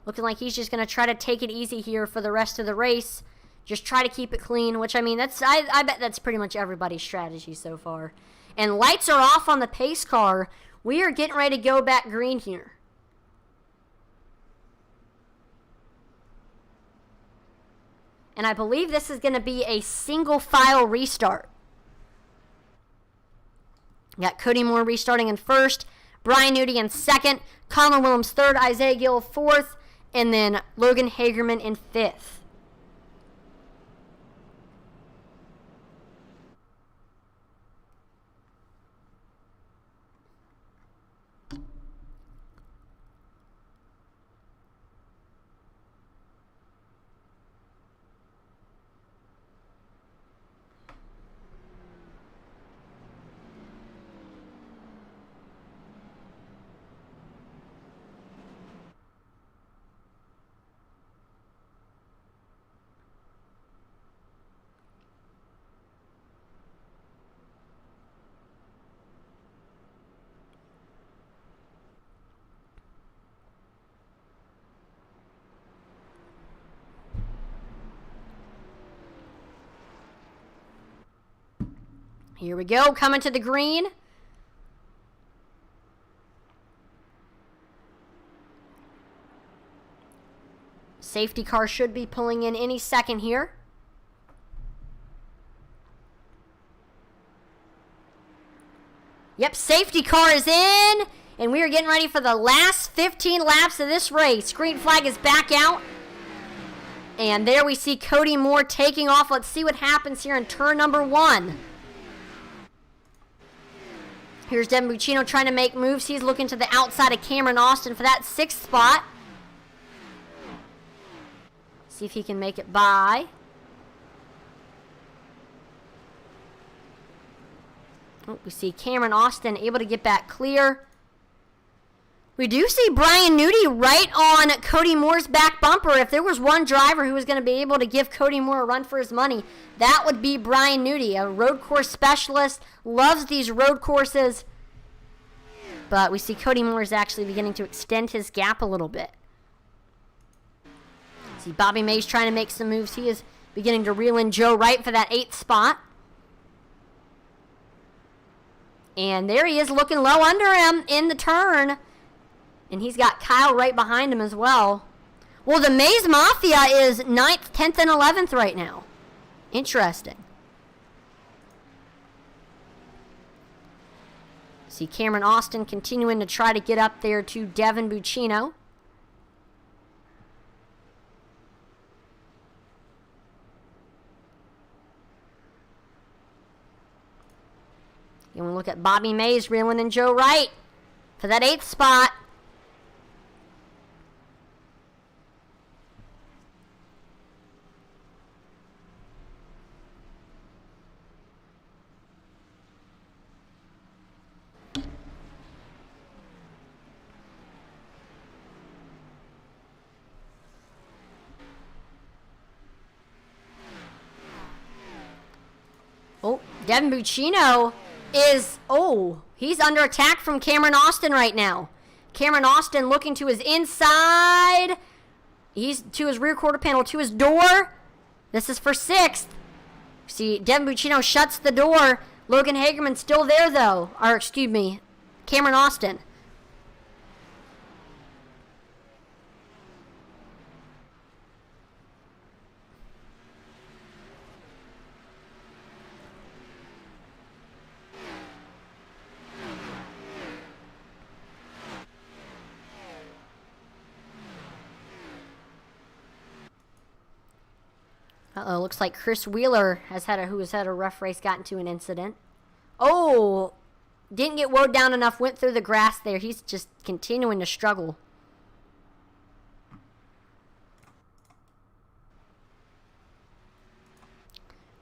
Looking like he's just going to try to take it easy here for the rest of the race. Just try to keep it clean, which, I mean, I bet that's pretty much everybody's strategy so far. And lights are off on the pace car. We are getting ready to go back green here. And I believe this is going to be a single file restart. We got Cody Moore restarting in 1st, Brian Nudie in 2nd, Colin Williams 3rd, Isaiah Gill 4th, and then Logan Hagerman in 5th. Here we go, coming to the green. Safety car should be pulling in any second here. Yep, safety car is in, and we are getting ready for the last 15 laps of this race. Green flag is back out. And there we see Cody Moore taking off. Let's see what happens here in turn number 1. Here's Devin Buccino trying to make moves. He's looking to the outside of Cameron Austin for that 6th spot. See if he can make it by. Oh, we see Cameron Austin able to get back clear. We do see Brian Nudie right on Cody Moore's back bumper. If there was one driver who was going to be able to give Cody Moore a run for his money, that would be Brian Nudie, a road course specialist, loves these road courses. But we see Cody Moore is actually beginning to extend his gap a little bit. See Bobby Mays trying to make some moves. He is beginning to reel in Joe Wright for that 8th spot. And there he is looking low under him in the turn. And he's got Kyle right behind him as well. Well, the Mays Mafia is 9th, 10th, and 11th right now. Interesting. See Cameron Austin continuing to try to get up there to Devin Buccino. And we look at Bobby Mays reeling in Joe Wright. for that 8th spot. Oh, Devin Buccino is, he's under attack from Cameron Austin right now. Cameron Austin looking to his inside. He's to his rear quarter panel, to his door. This is for 6th. See, Devin Buccino shuts the door. Logan Hagerman still there, though. Or, excuse me, Cameron Austin. Uh-oh, looks like Chris Wheeler who has had a rough race, got into an incident. Oh, didn't get woed down enough, went through the grass there. He's just continuing to struggle.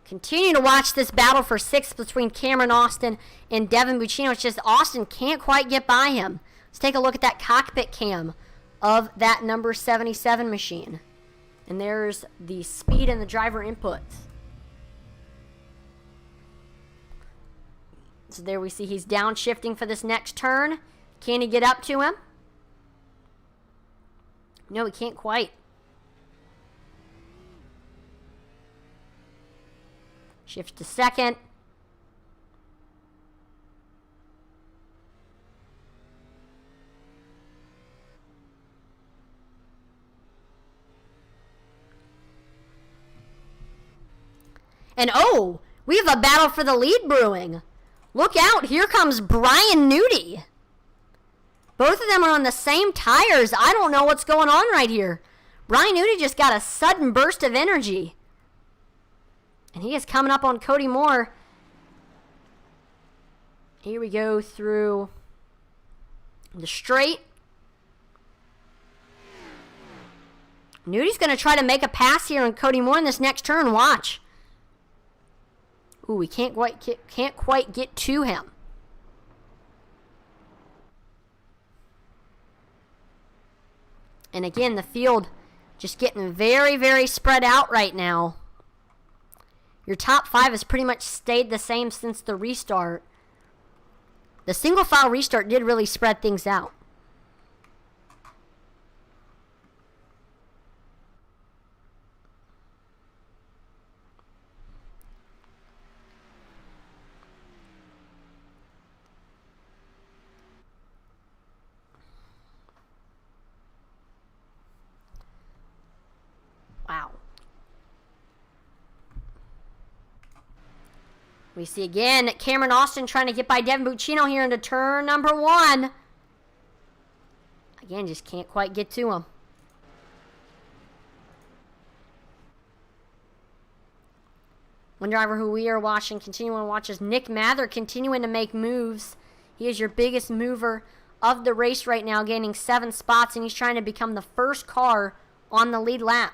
Continue to watch this battle for 6th between Cameron Austin and Devin Buccino. It's just Austin can't quite get by him. Let's take a look at that cockpit cam of that number 77 machine. And there's the speed and the driver inputs. So there we see he's downshifting for this next turn. Can he get up to him? No, he can't quite. Shift to 2nd. And we have a battle for the lead brewing. Look out, here comes Brian Nudie. Both of them are on the same tires. I don't know what's going on right here. Brian Nudie just got a sudden burst of energy. And he is coming up on Cody Moore. Here we go through the straight. Nudie's going to try to make a pass here on Cody Moore in this next turn. Watch. Ooh, we can't quite get to him. And again, the field just getting very, very spread out right now. Your top 5 has pretty much stayed the same since the restart. The single file restart did really spread things out. Wow. We see again Cameron Austin trying to get by Devin Buccino here into turn number 1. Again, just can't quite get to him. One driver who we are watching, continuing to watch, is Nick Mather, continuing to make moves. He is your biggest mover of the race right now, gaining 7 spots, and he's trying to become the first car on the lead lap.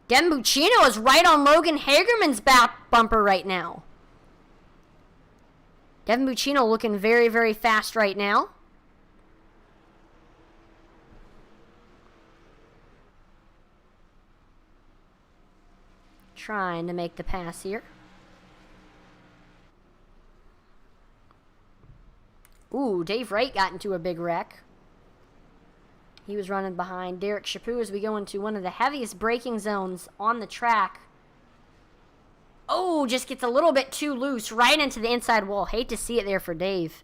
Devin Buccino is right on Logan Hagerman's back bumper right now. Devin Buccino looking very, very fast right now. Trying to make the pass here. Ooh, Dave Wright got into a big wreck. He was running behind Derek Chaput as we go into one of the heaviest braking zones on the track. Oh, just gets a little bit too loose right into the inside wall. Hate to see it there for Dave.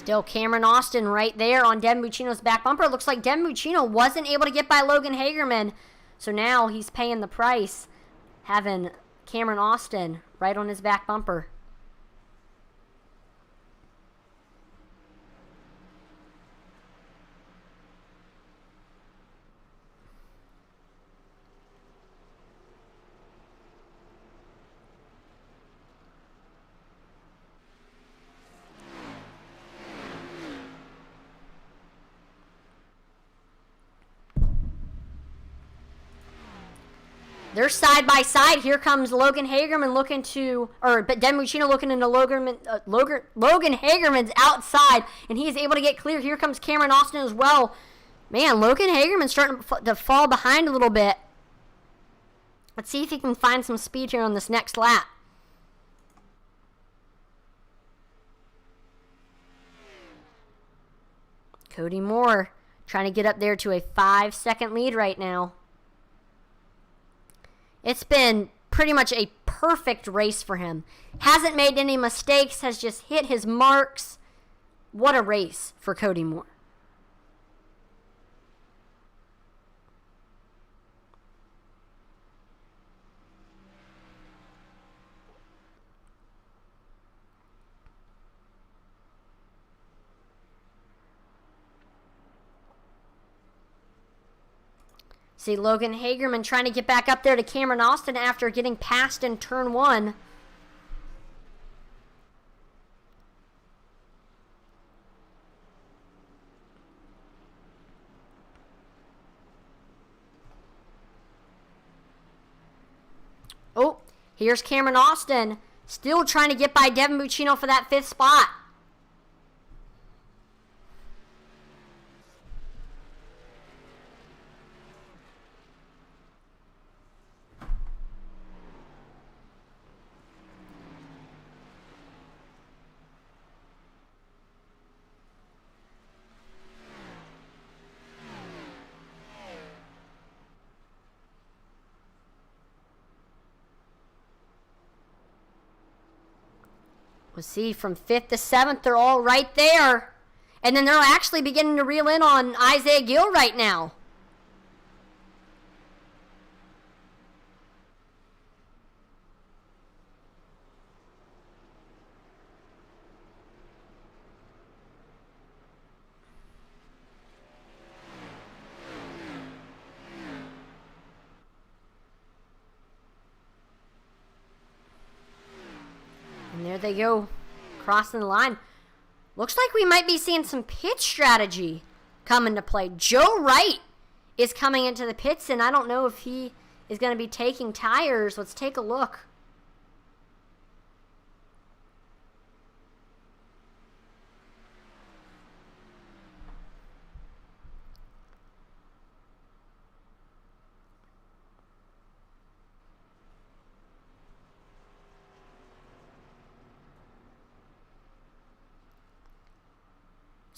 Still Cameron Austin right there on Devin Buccino's back bumper. It looks like Devin Buccino wasn't able to get by Logan Hagerman. So now he's paying the price, having Cameron Austin right on his back bumper. They're side by side. Here comes Logan Hagerman but Devin Buccino looking into Logan Hagerman's outside, and he is able to get clear. Here comes Cameron Austin as well. Man, Logan Hagerman's starting to fall behind a little bit. Let's see if he can find some speed here on this next lap. Cody Moore trying to get up there to a 5-second lead right now. It's been pretty much a perfect race for him. Hasn't made any mistakes, has just hit his marks. What a race for Cody Moore. See Logan Hagerman trying to get back up there to Cameron Austin after getting passed in turn 1. Oh, here's Cameron Austin still trying to get by Devin Buccino for that 5th spot. We'll see from 5th to 7th, they're all right there. And then they're actually beginning to reel in on Isaiah Gill right now. And there they go, crossing the line. Looks like we might be seeing some pit strategy come into play. Joe Wright is coming into the pits, and I don't know if he is going to be taking tires. Let's take a look.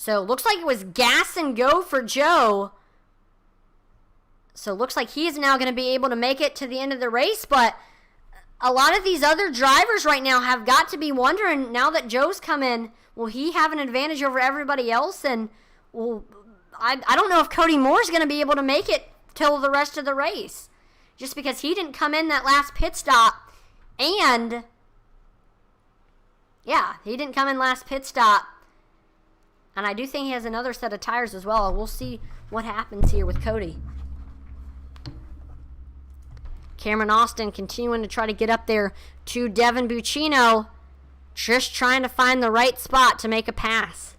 So, looks like it was gas and go for Joe. So, looks like he's now going to be able to make it to the end of the race. But a lot of these other drivers right now have got to be wondering, now that Joe's come in, will he have an advantage over everybody else? And I don't know if Cody Moore's going to be able to make it till the rest of the race. Just because he didn't come in that last pit stop. And, yeah, he didn't come in last pit stop. And I do think he has another set of tires as well. We'll see what happens here with Cody. Cameron Austin continuing to try to get up there to Devin Buccino. Just trying to find the right spot to make a pass.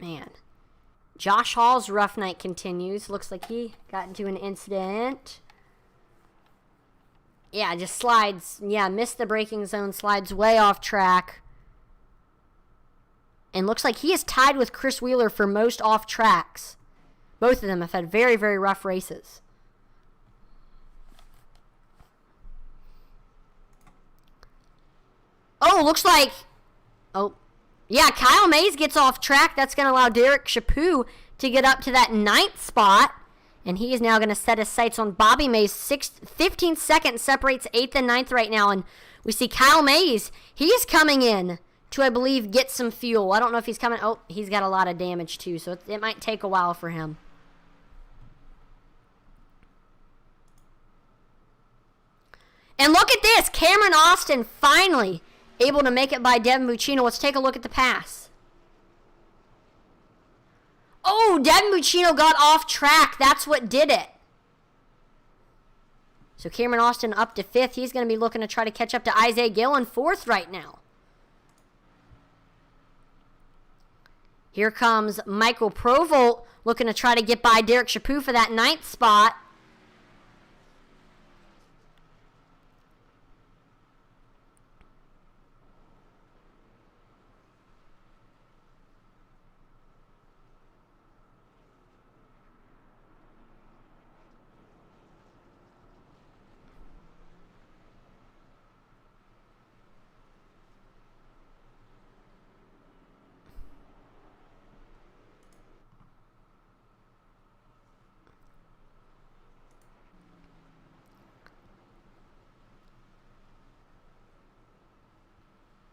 Man, Josh Hall's rough night continues. Looks like he got into an incident. Yeah, just slides. Yeah, missed the braking zone, slides way off track. And looks like he is tied with Chris Wheeler for most off tracks. Both of them have had very, very rough races. Oh, looks like... Oh, yeah, Kyle Mays gets off track. That's going to allow Derek Chaput to get up to that 9th spot. And he is now going to set his sights on Bobby Mays. 15 seconds separates 8th and 9th right now. And we see Kyle Mays. He's coming in to, I believe, get some fuel. I don't know if he's coming. Oh, he's got a lot of damage too, so it might take a while for him. And look at this. Cameron Austin finally able to make it by Devin Buccino. Let's take a look at the pass. Oh, Devin Buccino got off track. That's what did it. So Cameron Austin up to 5th. He's going to be looking to try to catch up to Isaiah Gill in 4th right now. Here comes Michael Provolt looking to try to get by Derek Chaput for that 9th spot.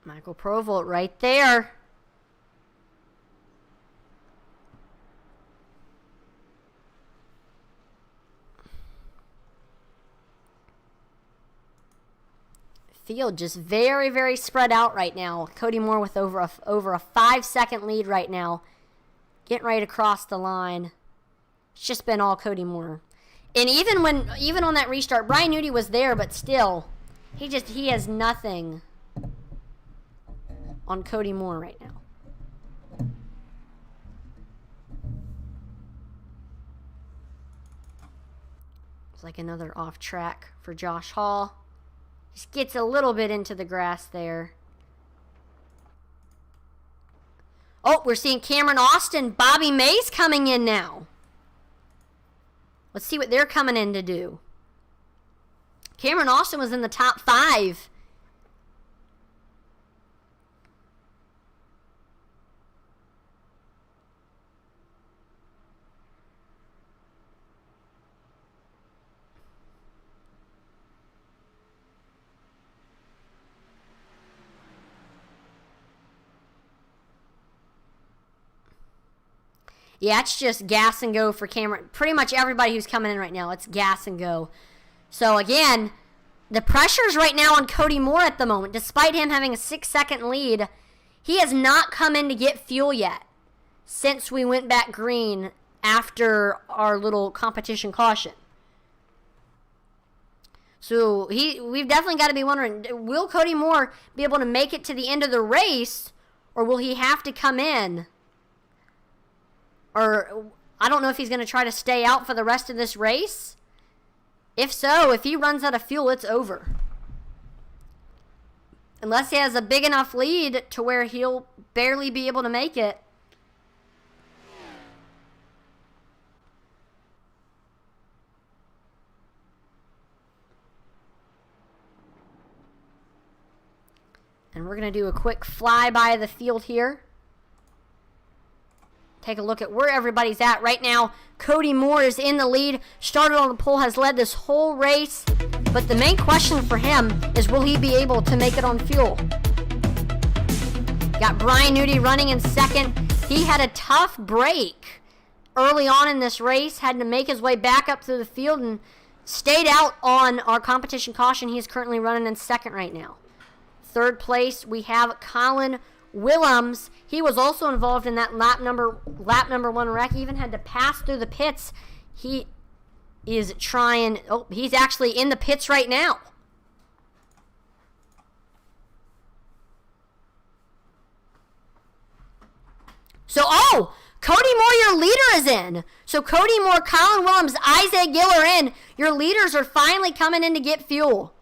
Michael Provolt right there. Field just very, very spread out right now. Cody Moore with over a 5-second lead right now. Getting right across the line. It's just been all Cody Moore. And even on that restart, Brian Nudie was there, but still, he has nothing on Cody Moore right now. It's like another off track for Josh Hall. Just gets a little bit into the grass there. Oh, we're seeing Cameron Austin, Bobby Mays coming in now. Let's see what they're coming in to do. Cameron Austin was in the top 5. Yeah, it's just gas and go for Cameron. Pretty much everybody who's coming in right now, it's gas and go. So, again, the pressure's right now on Cody Moore at the moment. Despite him having a 6-second lead, he has not come in to get fuel yet since we went back green after our little competition caution. So, we've definitely got to be wondering, will Cody Moore be able to make it to the end of the race, or will he have to come in? Or I don't know if he's going to try to stay out for the rest of this race. If so, if he runs out of fuel, it's over. Unless he has a big enough lead to where he'll barely be able to make it. And we're going to do a quick flyby of the field here. Take a look at where everybody's at right now. Cody Moore is in the lead. Started on the pole, has led this whole race. But the main question for him is, will he be able to make it on fuel? Got Brian Nudie running in second. He had a tough break early on in this race. Had to make his way back up through the field and stayed out on our competition caution. He is currently running in second right now. Third place, we have Colin Willems. He was also involved in that lap number 1 wreck. He even had to pass through the pits. He is trying. Oh, he's actually in the pits right now. So, Cody Moore, your leader is in. So Cody Moore, Colin Willems, Isaiah Gill are in. Your leaders are finally coming in to get fuel.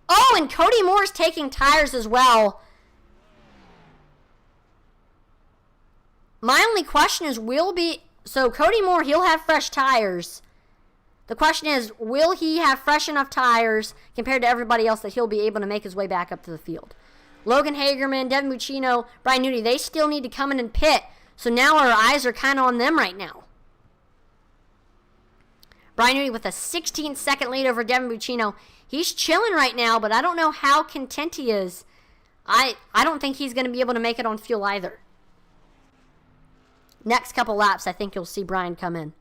Oh, and Cody Moore's taking tires as well. My only question is, so Cody Moore, he'll have fresh tires. The question is, will he have fresh enough tires compared to everybody else that he'll be able to make his way back up to the field? Logan Hagerman, Devin Buccino, Brian Newty, they still need to come in and pit. So now our eyes are kind of on them right now. Brian Newty with a 16-second lead over Devin Buccino. He's chilling right now, but I don't know how content he is. I don't think he's going to be able to make it on fuel either. Next couple laps, I think you'll see Brian come in.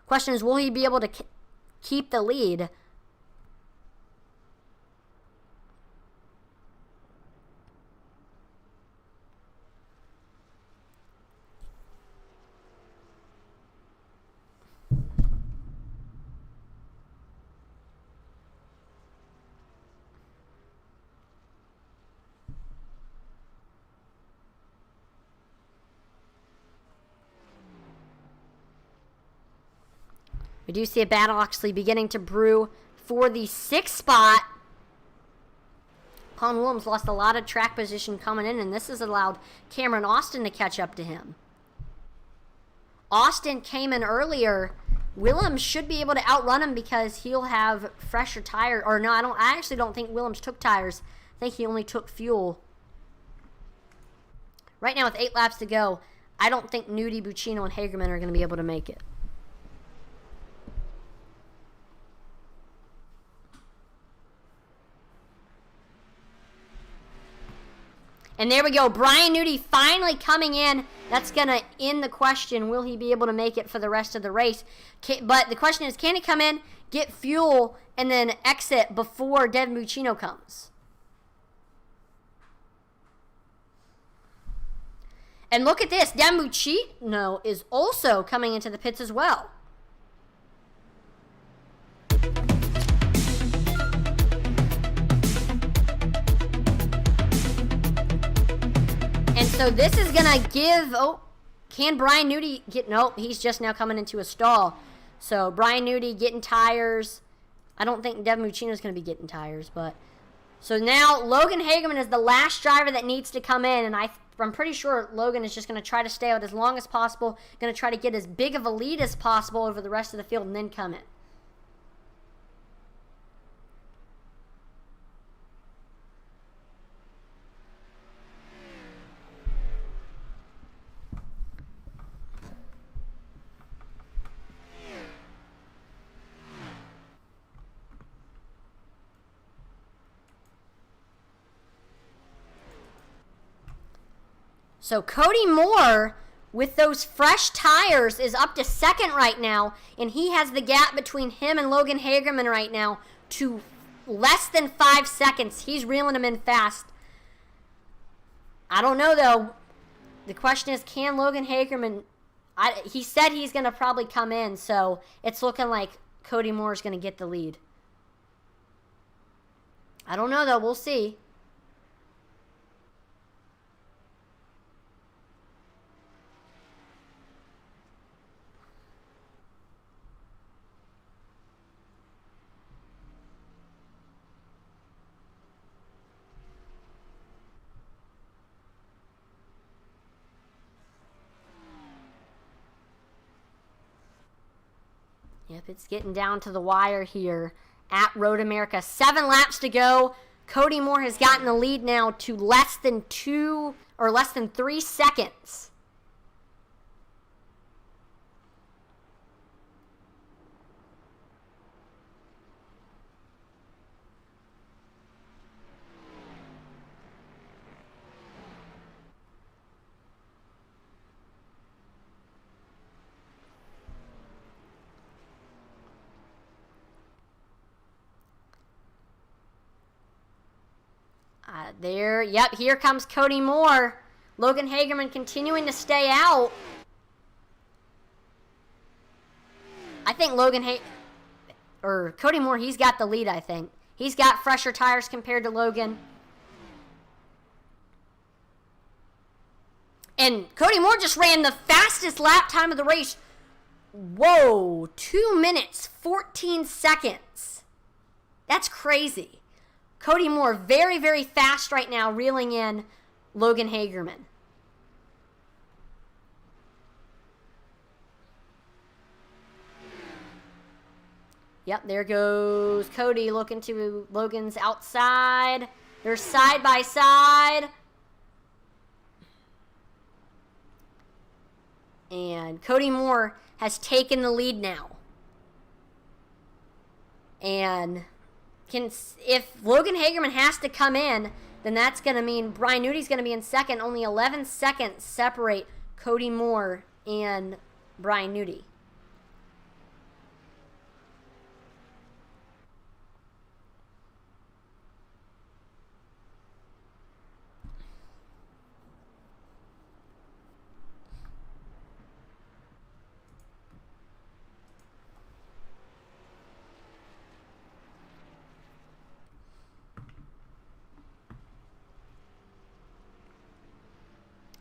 Question is, will he be able to keep the lead? We do see a battle actually beginning to brew for the 6th spot. Colin Williams lost a lot of track position coming in, and this has allowed Cameron Austin to catch up to him. Austin came in earlier. Williams should be able to outrun him because he'll have fresher tires. Or no, I actually don't think Williams took tires. I think he only took fuel. Right now with 8 laps to go, I don't think Newty, Buccino, and Hagerman are going to be able to make it. And there we go. Brian Newty finally coming in. That's going to end the question. Will he be able to make it for the rest of the race? But the question is, can he come in, get fuel, and then exit before Devin Buccino comes? And look at this. Devin Buccino is also coming into the pits as well. And so this is going to give... Oh, can Brian Newty get... Nope, he's just now coming into a stall. So Brian Newty getting tires. I don't think Devin Buccino is going to be getting tires, but... So now Logan Hagerman is the last driver that needs to come in, and I'm pretty sure Logan is just going to try to stay out as long as possible, going to try to get as big of a lead as possible over the rest of the field and then come in. So Cody Moore, with those fresh tires, is up to second right now, and he has the gap between him and Logan Hagerman right now to less than 5 seconds. He's reeling them in fast. I don't know, though. The question is, can Logan Hagerman... he said he's going to probably come in, so it's looking like Cody Moore is going to get the lead. I don't know, though. We'll see. Yep, it's getting down to the wire here at Road America. 7 laps to go. Cody Moore has gotten the lead now to less than 3 seconds. Yep, here comes Cody Moore. Logan Hagerman continuing to stay out. I think Cody Moore, he's got the lead, I think. He's got fresher tires compared to Logan. And Cody Moore just ran the fastest lap time of the race. Whoa, 2 minutes, 14 seconds. That's crazy. Cody Moore, very, very fast right now, reeling in Logan Hagerman. Yep, there goes Cody looking to Logan's outside. They're side by side. And Cody Moore has taken the lead now. And if Logan Hagerman has to come in, then that's going to mean Brian Nudi's going to be in second. Only 11 seconds separate Cody Moore and Brian Nudi.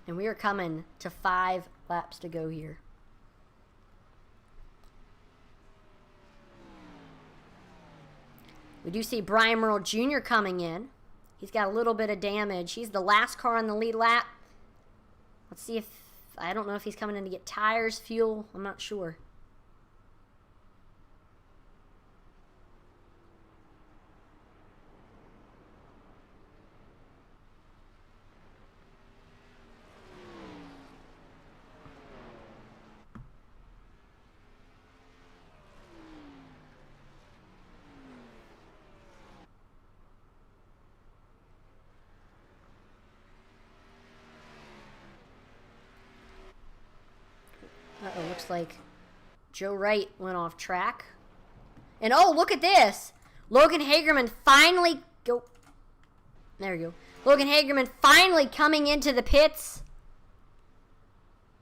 And we are coming to 5 laps to go here. We do see Brian Merle Jr. coming in. He's got a little bit of damage. He's the last car on the lead lap. Let's see if... I don't know if he's coming in to get tires, fuel. I'm not sure. Uh-oh, looks like Joe Wright went off track. And oh, look at this. Logan Hagerman finally There you go. Logan Hagerman finally coming into the pits.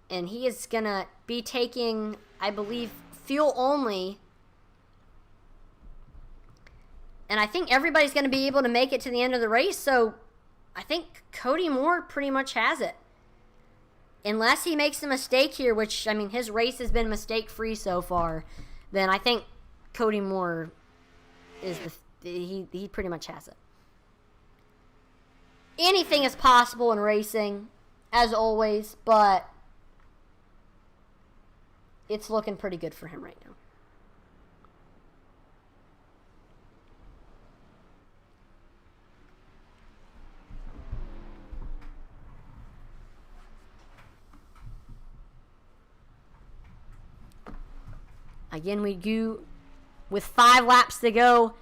And he is going to be taking, I believe, fuel only. And I think everybody's going to be able to make it to the end of the race. So I think Cody Moore pretty much has it. Unless he makes a mistake here, which, I mean, his race has been mistake-free so far, then I think Cody Moore is he pretty much has it. Anything is possible in racing, as always, but it's looking pretty good for him right now. Again, we do, with 5 laps to go,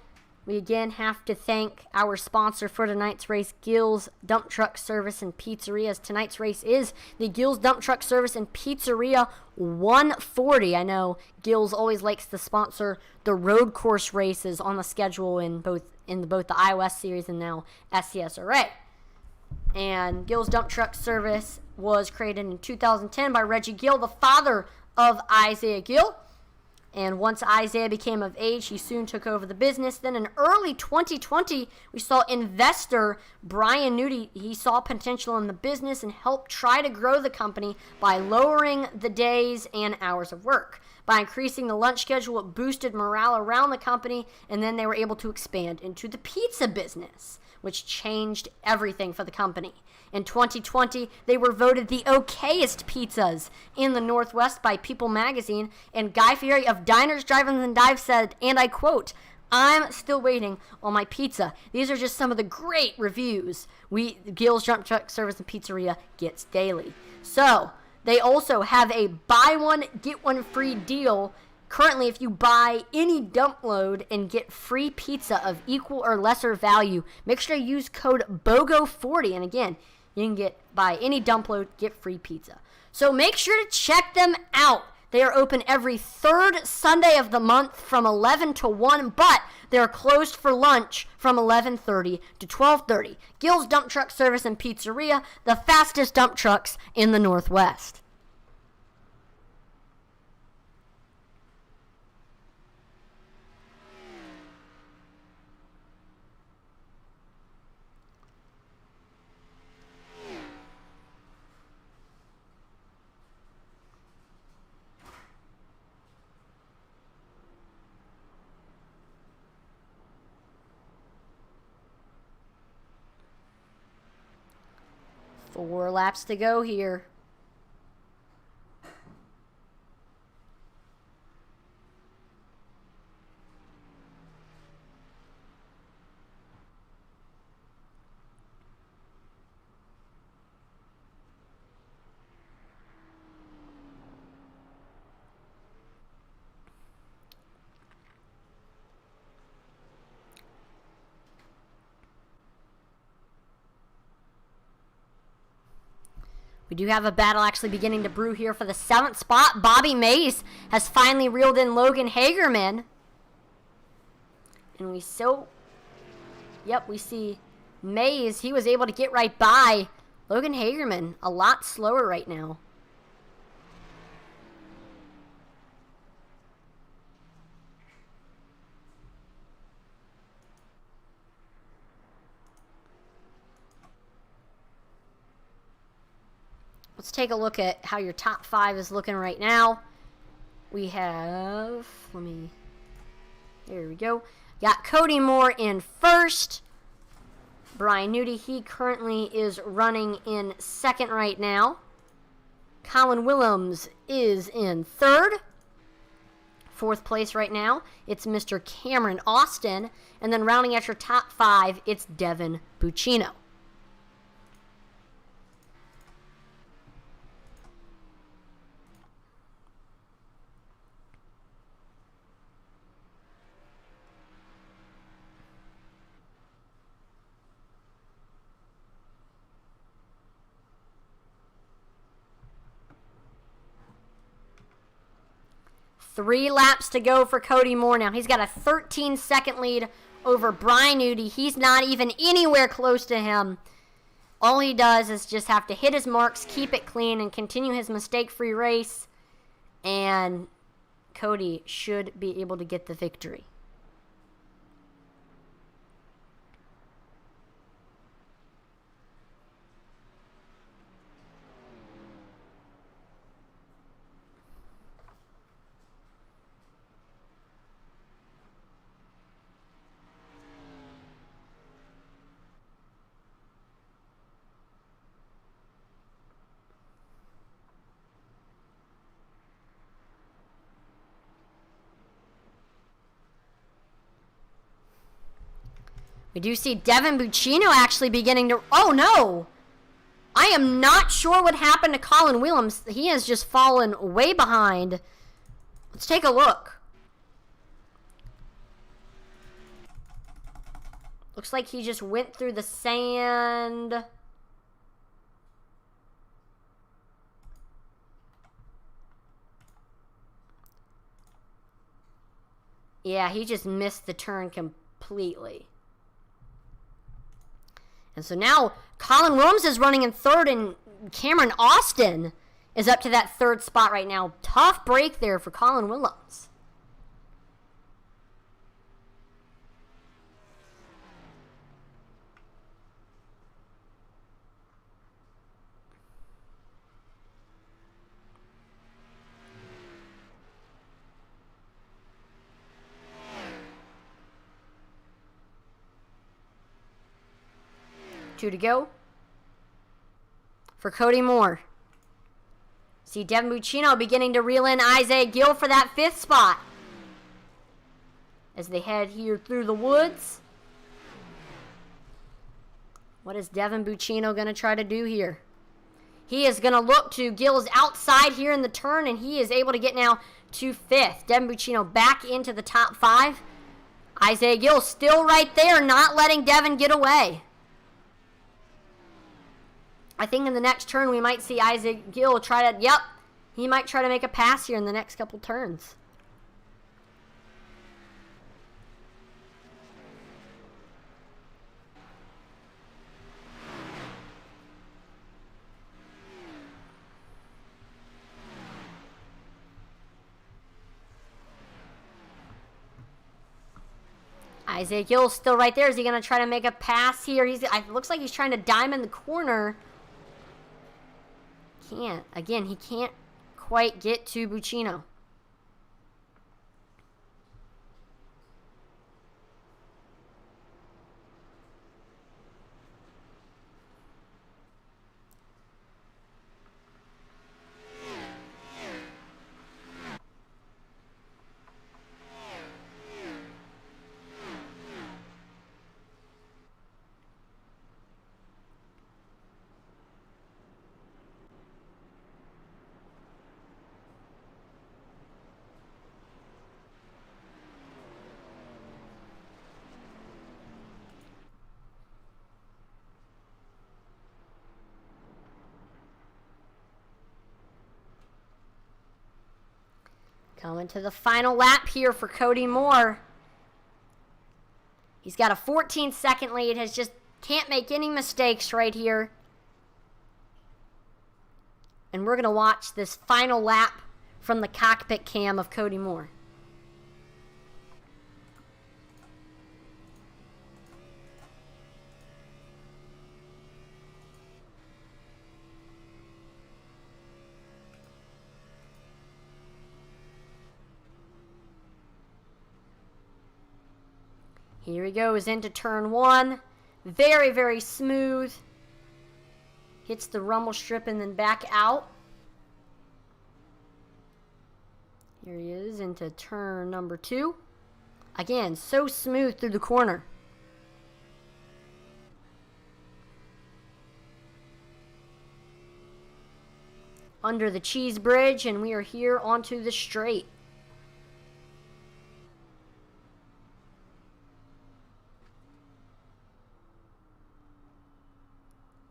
we again have to thank our sponsor for tonight's race, Gill's Dump Truck Service and Pizzeria. As tonight's race is the Gill's Dump Truck Service and Pizzeria 140. I know Gill's always likes to sponsor the road course races on the schedule in both the iOS series and now SCSRA. And Gill's Dump Truck Service was created in 2010 by Reggie Gill, the father of Isaiah Gill. And once Isaiah became of age, he soon took over the business. Then in early 2020, we saw investor Brian Nudi. He saw potential in the business and helped try to grow the company by lowering the days and hours of work. By increasing the lunch schedule, it boosted morale around the company, and then they were able to expand into the pizza business, which changed everything for the company. In 2020, they were voted the okayest pizzas in the Northwest by People magazine, and Guy Fieri of Diners, Drive-Ins, and Dives said, and I quote, "I'm still waiting on my pizza." These are just some of the great reviews Gill's Dump Truck Service and Pizzeria gets daily. So, they also have a buy one, get one free deal. Currently, if you buy any dump load and get free pizza of equal or lesser value, make sure to use code BOGO40. And again, you can buy any dump load, get free pizza. So make sure to check them out. They are open every third Sunday of the month from 11 to 1, but they're closed for lunch from 11:30 to 12:30. Gill's Dump Truck Service and Pizzeria, the fastest dump trucks in the Northwest. 4 laps to go here. We do have a battle actually beginning to brew here for the 7th spot. Bobby Mays has finally reeled in Logan Hagerman. And we see Mays. He was able to get right by Logan Hagerman. A lot slower right now. Let's take a look at how your top 5 is looking right now. We have, there we go. Got Cody Moore in first. Brian Nudie, he currently is running in second right now. Colin Willems is in third. 4th place right now, it's Mr. Cameron Austin. And then rounding out your top 5, it's Devin Buccino. Three laps to go for Cody Moore now. He's got a 13-second lead over Brian Nudie. He's not even anywhere close to him. All he does is just have to hit his marks, keep it clean, and continue his mistake-free race. And Cody should be able to get the victory. We do see Devin Buccino actually beginning to... Oh, no! I am not sure what happened to Colin Willems. He has just fallen way behind. Let's take a look. Looks like he just went through the sand. Yeah, he just missed the turn completely. And so now Colin Willems is running in third, and Cameron Austin is up to that 3rd spot right now. Tough break there for Colin Willems. Two to go for Cody Moore. See Devin Buccino beginning to reel in Isaiah Gill for that 5th spot as they head here through the woods. What is Devin Buccino going to try to do here? He is going to look to Gill's outside here in the turn, and he is able to get now to 5th. Devin Buccino back into the top 5. Isaiah Gill still right there, not letting Devin get away. I think in the next turn we might see Isaac Gill try to, he might try to make a pass here in the next couple turns. Isaiah Gill still right there. Is he going to try to make a pass here? It looks like he's trying to diamond the corner. Can't. Again, he can't quite get to Buccino. Coming to the final lap here for Cody Moore. He's got a 14-second lead. Can't make any mistakes right here. And we're going to watch this final lap from the cockpit cam of Cody Moore. Here he goes into turn 1. Very, very smooth. Hits the rumble strip and then back out. Here he is into turn number 2. Again, so smooth through the corner. Under the cheese bridge, and we are here onto the straight.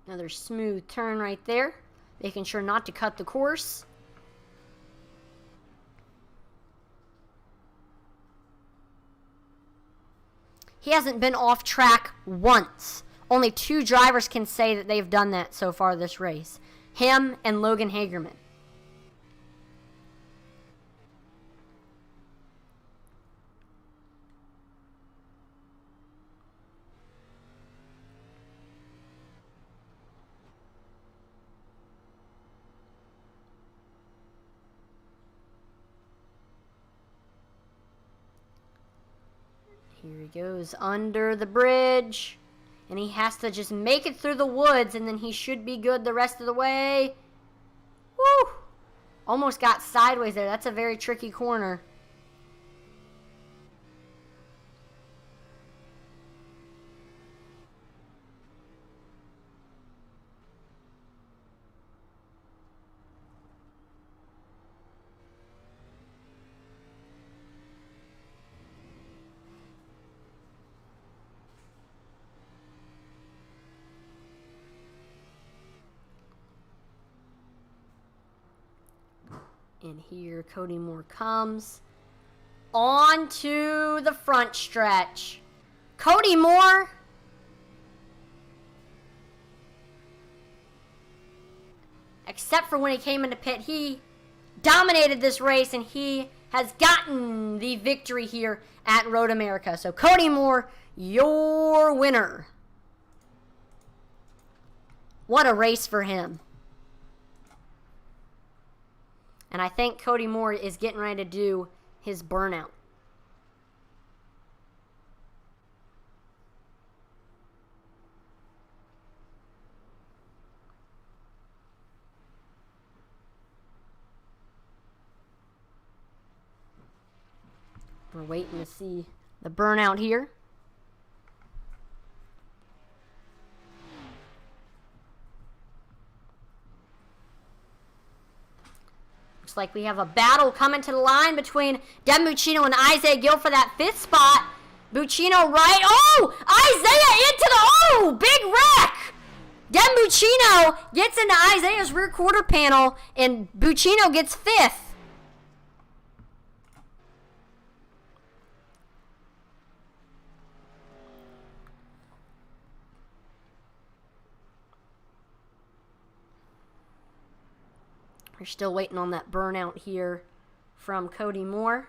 Another smooth turn right there, making sure not to cut the course. He hasn't been off track once. Only 2 drivers can say that they've done that so far this race. Him and Logan Hagerman. Here he goes under the bridge. And he has to just make it through the woods, and then he should be good the rest of the way. Woo! Almost got sideways there. That's a very tricky corner. And here Cody Moore comes on to the front stretch. Cody Moore, except for when he came into pit, he dominated this race, and he has gotten the victory here at Road America. So Cody Moore, your winner. What a race for him. And I think Cody Moore is getting ready to do his burnout. We're waiting to see the burnout here. Looks like we have a battle coming to the line between Devin Buccino and Isaiah Gill for that 5th spot. Buccino right. Oh! Isaiah into the... Oh! Big wreck! Devin Buccino gets into Isaiah's rear quarter panel, and Buccino gets 5th. We're still waiting on that burnout here from Cody Moore.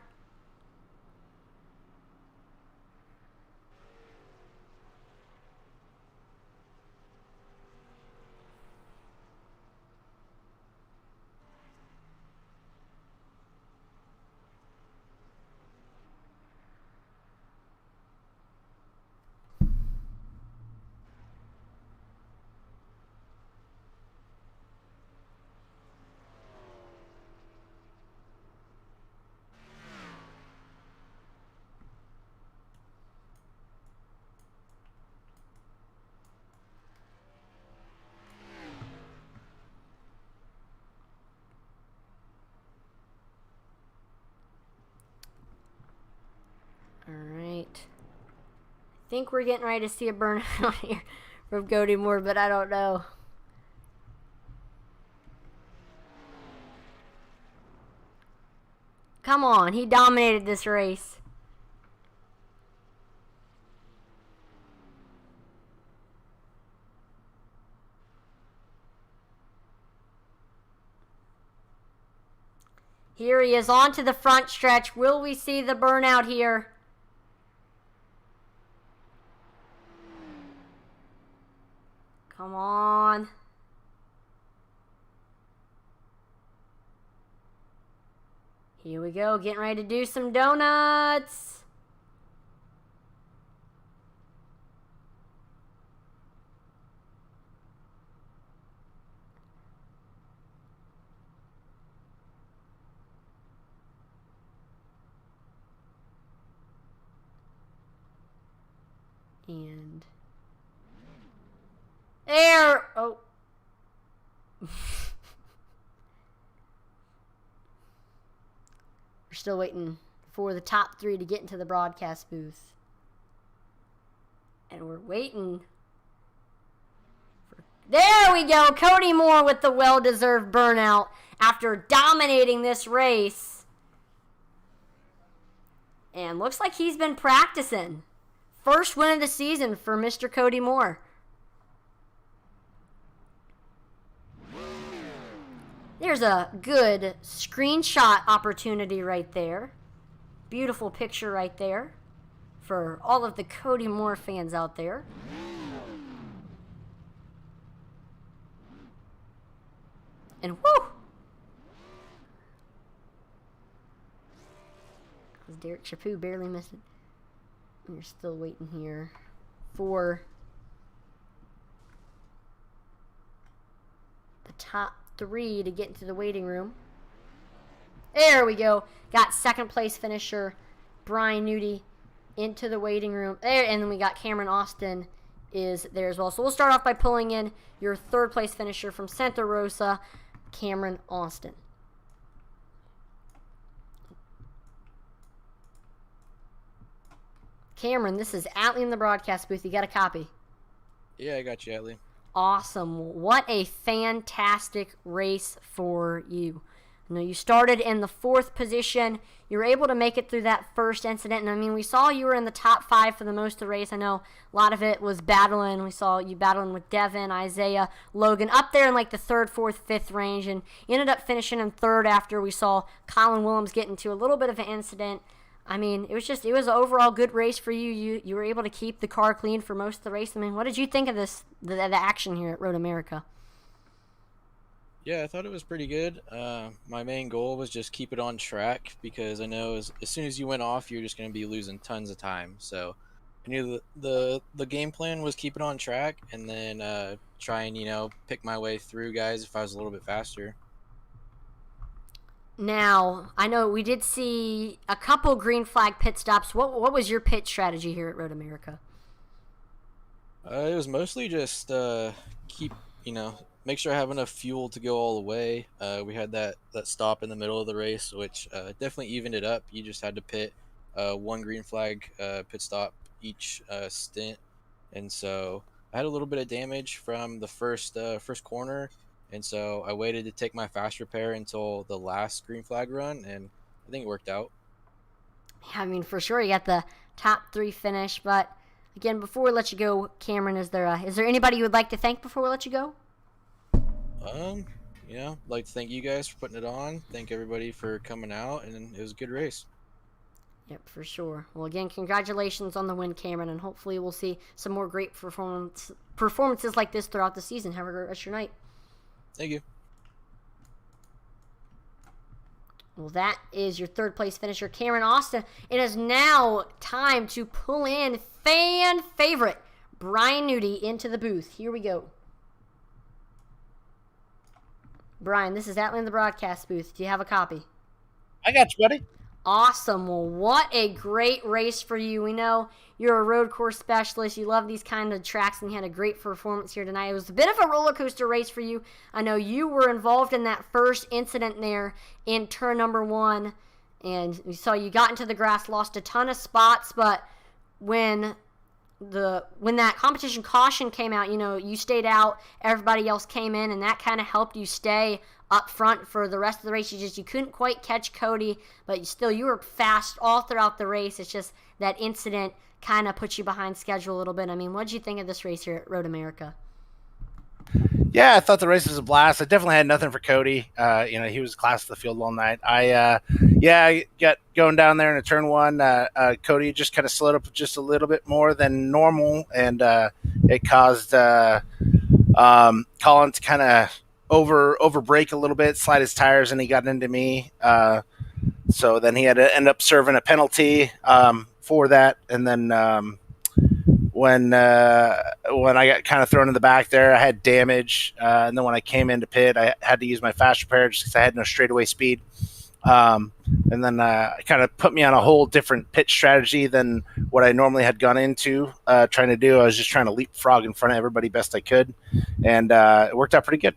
Alright. I think we're getting ready to see a burnout here from Cody Moore, but I don't know. Come on, he dominated this race. Here he is onto the front stretch. Will we see the burnout here? Come on. Here we go, getting ready to do some donuts. And there. Oh. We're still waiting for the top 3 to get into the broadcast booth. And we're waiting. There we go. Cody Moore with the well-deserved burnout after dominating this race. And looks like he's been practicing. First win of the season for Mr. Cody Moore. There's a good screenshot opportunity right there. Beautiful picture right there for all of the Cody Moore fans out there. And whoo! Derek Chaput barely missed it. You're still waiting here for the top 3 to get into the waiting room. There we go. Got second place finisher Brian Nudie into the waiting room. There, and then we got Cameron Austin is there as well. So we'll start off by pulling in your third place finisher from Santa Rosa, Cameron Austin. Cameron, this is Atlee in the broadcast booth. You got a copy? Yeah, I got you, Atlee. Awesome. What a fantastic race for you. You know, you started in the 4th position. You were able to make it through that first incident. And, I mean, we saw you were in the top 5 for the most of the race. I know a lot of it was battling. We saw you battling with Devin, Isaiah, Logan, up there in like the 3rd, 4th, 5th range. And you ended up finishing in 3rd after we saw Colin Williams get into a little bit of an incident. I mean, it was an overall good race for you. You were able to keep the car clean for most of the race. I mean, what did you think of the action here at Road America? Yeah, I thought it was pretty good. My main goal was just keep it on track because I know as soon as you went off, you're just going to be losing tons of time. So I knew the game plan was keep it on track and then try and, pick my way through guys if I was a little bit faster. Now, I know we did see a couple green flag pit stops. What was your pit strategy here at Road America? It was mostly just keep, make sure I have enough fuel to go all the way. We had that stop in the middle of the race, which definitely evened it up. You just had to pit one green flag pit stop each stint. And so I had a little bit of damage from the first corner. And so I waited to take my fast repair until the last green flag run, and I think it worked out. Yeah, I mean, for sure, you got the top 3 finish. But again, before we let you go, Cameron, is there anybody you would like to thank before we let you go? I'd like to thank you guys for putting it on. Thank everybody for coming out, and it was a good race. Yep, for sure. Well, again, congratulations on the win, Cameron, and hopefully we'll see some more great performances like this throughout the season. Have a great rest of your night. Thank you. Well, that is your 3rd place finisher, Cameron Austin. It is now time to pull in fan favorite Brian Nudie into the booth. Here we go. Brian, this is Atlee in the broadcast booth. Do you have a copy? I got you, buddy. Awesome. Well, what a great race for you. We know you're a road course specialist. You love these kind of tracks, and you had a great performance here tonight. It was a bit of a roller coaster race for you. I know you were involved in that first incident there in turn number 1, and we saw you got into the grass, lost a ton of spots, but when when that competition caution came out, you stayed out, everybody else came in, and that kind of helped you stay up front for the rest of the race. You couldn't quite catch Cody, but you were fast all throughout the race. It's just that incident kind of put you behind schedule a little bit. I mean, what did you think of this race here at Road America? Yeah, I thought the race was a blast. I definitely had nothing for Cody. He was class of the field all night. I got going down there in a turn one. Cody just kind of slowed up just a little bit more than normal, and it caused Colin to kind of over brake a little bit, slide his tires, and he got into me. So then he had to end up serving a penalty for that, and then. When I got kind of thrown in the back there, I had damage. And then when I came into pit, I had to use my fast repair just because I had no straightaway speed. And then it kind of put me on a whole different pit strategy than what I normally had gone into trying to do. I was just trying to leapfrog in front of everybody best I could. And it worked out pretty good.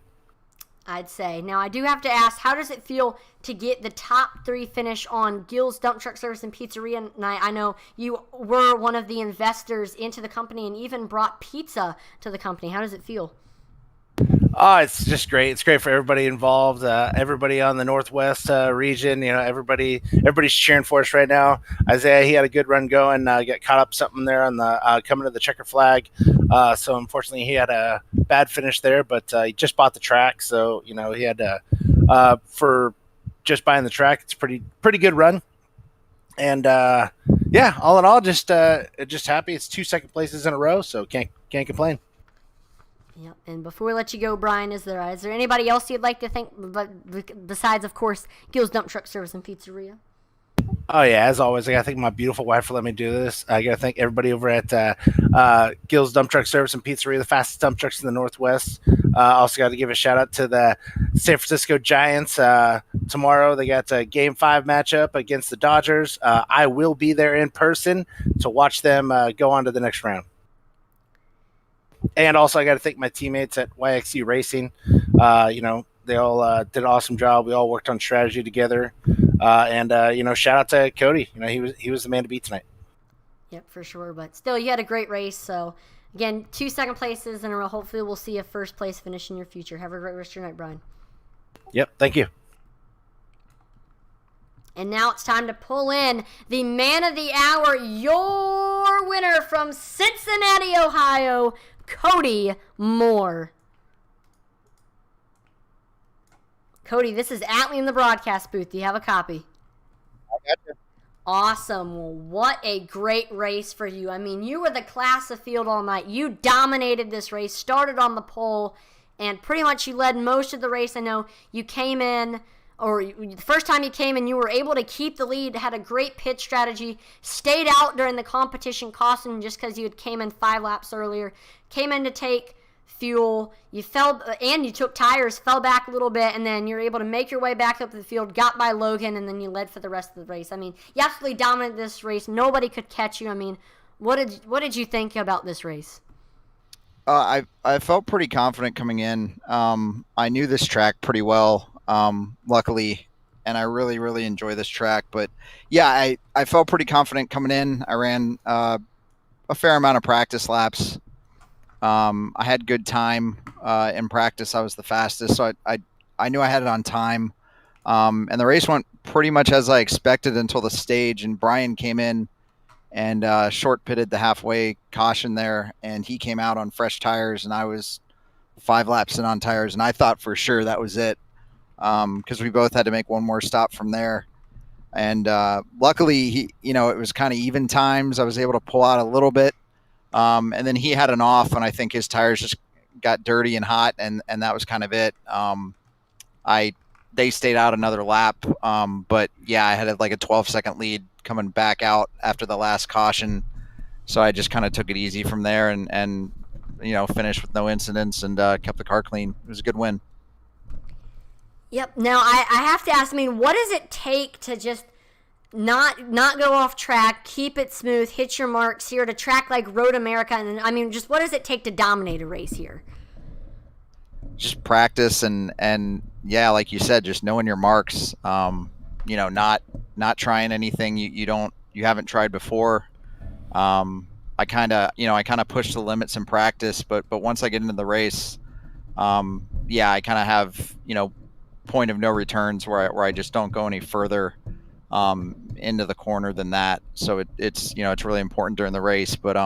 I'd say. Now, I do have to ask, how does it feel to get the top 3 finish on Gill's Dump Truck Service and Pizzeria night? I know you were one of the investors into the company and even brought pizza to the company. How does it feel? Oh, it's just great. It's great for everybody involved. Everybody on the Northwest region, everybody's cheering for us right now. Isaiah, he had a good run going. Got caught up something there on the coming to the checker flag. So unfortunately, he had a bad finish there, but he just bought the track, so he had to for just buying the track. It's pretty good run. And all in all, just happy. It's 2 second places in a row, so can't complain. Yep. And before we let you go, Brian, is there anybody else you'd like to thank, besides, of course, Gill's Dump Truck Service and Pizzeria? Oh, yeah, as always, I got to thank my beautiful wife for letting me do this. I got to thank everybody over at Gill's Dump Truck Service and Pizzeria, the fastest dump trucks in the Northwest. Also got to give a shout-out to the San Francisco Giants. Tomorrow they got a Game 5 matchup against the Dodgers. I will be there in person to watch them go on to the next round. And also, I got to thank my teammates at YXC Racing. They all did an awesome job. We all worked on strategy together. And shout out to Cody. He was the man to beat tonight. Yep, for sure. But still, you had a great race. So, again, 2 second places in a row. Hopefully, we'll see a first place finish in your future. Have a great rest of your night, Brian. Yep, thank you. And now it's time to pull in the man of the hour, your winner from Cincinnati, Ohio, Cody Moore. Cody, this is Atlee in the broadcast booth. Do you have a copy? I got you. Awesome. Well, what a great race for you. I mean, you were the class of field all night. You dominated this race, started on the pole, and pretty much you led most of the race. I know you came in, or the first time you came in, you were able to keep the lead, had a great pit strategy, stayed out during the competition, costing just because you had came in 5 laps earlier, came in to take fuel, you fell, and you took tires, fell back a little bit, and then you're able to make your way back up the field, got by Logan, and then you led for the rest of the race. I mean, you absolutely dominated this race. Nobody could catch you. I mean, what did you think about this race? I felt pretty confident coming in. I knew this track pretty well, luckily, and I really, really enjoy this track. But yeah, I felt pretty confident coming in. I ran a fair amount of practice laps. I had good time in practice. I was the fastest, so I knew I had it on time. And the race went pretty much as I expected until the stage, and Brian came in and short pitted the halfway caution there, and he came out on fresh tires, and I was 5 laps in on tires, and I thought for sure that was it, because we both had to make one more stop from there. And luckily, it was kind of even times. I was able to pull out a little bit. And then he had an off, and I think his tires just got dirty and hot, and that was kind of it. They stayed out another lap, but yeah, I had like a 12-second lead coming back out after the last caution, so I just kind of took it easy from there and finished with no incidents and kept the car clean. It was a good win. Yep. Now I have to ask. I mean, what does it take to just not go off track, keep it smooth, hit your marks here at a track like Road America? And I mean, just what does it take to dominate a race here? Just practice and yeah, like you said, just knowing your marks. Not trying anything you haven't tried before. I kind of push the limits in practice, but once I get into the race, I kind of have, point of no returns where I just don't go any further into the corner than that. So it's really important during the race. But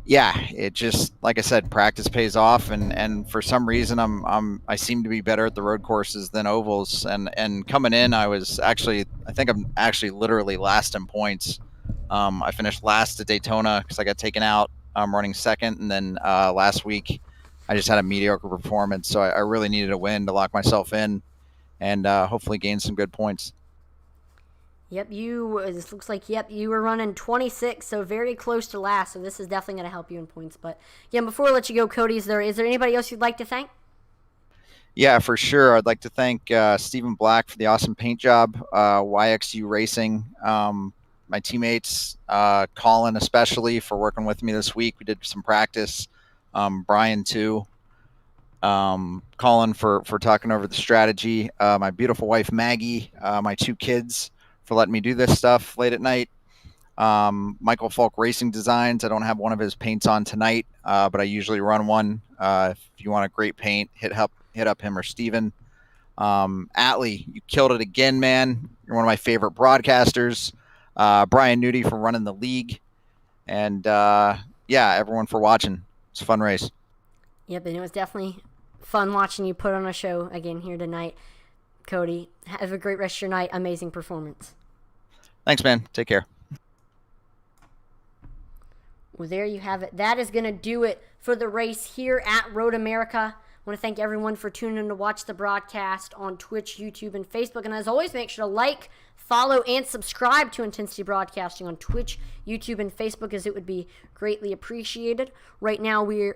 it just, like I said, practice pays off, and for some reason I seem to be better at the road courses than ovals. And coming in, I think I'm actually literally last in points. I finished last at Daytona because I got taken out running second, and then last week I just had a mediocre performance, so I really needed a win to lock myself in and hopefully gain some good points. Yep, this looks like, you were running 26, so very close to last, so this is definitely going to help you in points. But, again, before I let you go, Cody, is there anybody else you'd like to thank? Yeah, for sure. I'd like to thank Stephen Black for the awesome paint job, YXU Racing, my teammates, Colin especially, for working with me this week. We did some practice. Brian too. Colin for talking over the strategy. My beautiful wife Maggie, my 2 kids for letting me do this stuff late at night. Michael Falk Racing Designs. I don't have one of his paints on tonight, but I usually run one. If you want a great paint, hit up him or Steven. Atlee, you killed it again, man. You're one of my favorite broadcasters. Brian Nudie for running the league. And everyone for watching. It's a fun race. Yep, and it was definitely fun watching you put on a show again here tonight. Cody, have a great rest of your night. Amazing performance. Thanks, man. Take care. Well, there you have it. That is going to do it for the race here at Road America. I want to thank everyone for tuning in to watch the broadcast on Twitch, YouTube, and Facebook. And as always, make sure to like, follow, and subscribe to Intensity Broadcasting on Twitch, YouTube, and Facebook, as it would be greatly appreciated. Right now, we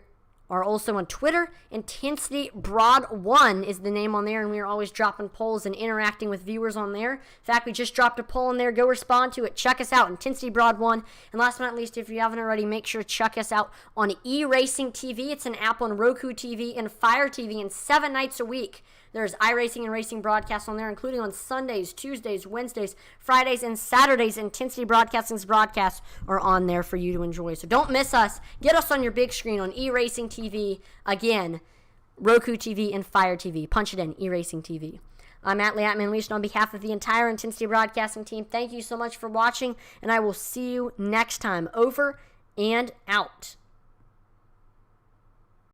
are also on Twitter. Intensity Broad 1 is the name on there, and we are always dropping polls and interacting with viewers on there. In fact, we just dropped a poll on there. Go respond to it. Check us out, Intensity Broad 1. And last but not least, if you haven't already, make sure to check us out on eRacing TV. It's an app on Roku TV and Fire TV, and 7 nights a week. There's iRacing and racing broadcasts on there, including on Sundays, Tuesdays, Wednesdays, Fridays, and Saturdays. Intensity Broadcasting's broadcasts are on there for you to enjoy. So don't miss us. Get us on your big screen on eRacing TV. Again, Roku TV and Fire TV. Punch it in, eRacing TV. I'm Atlee Atman-Leash, on behalf of the entire Intensity Broadcasting team. Thank you so much for watching, and I will see you next time. Over and out.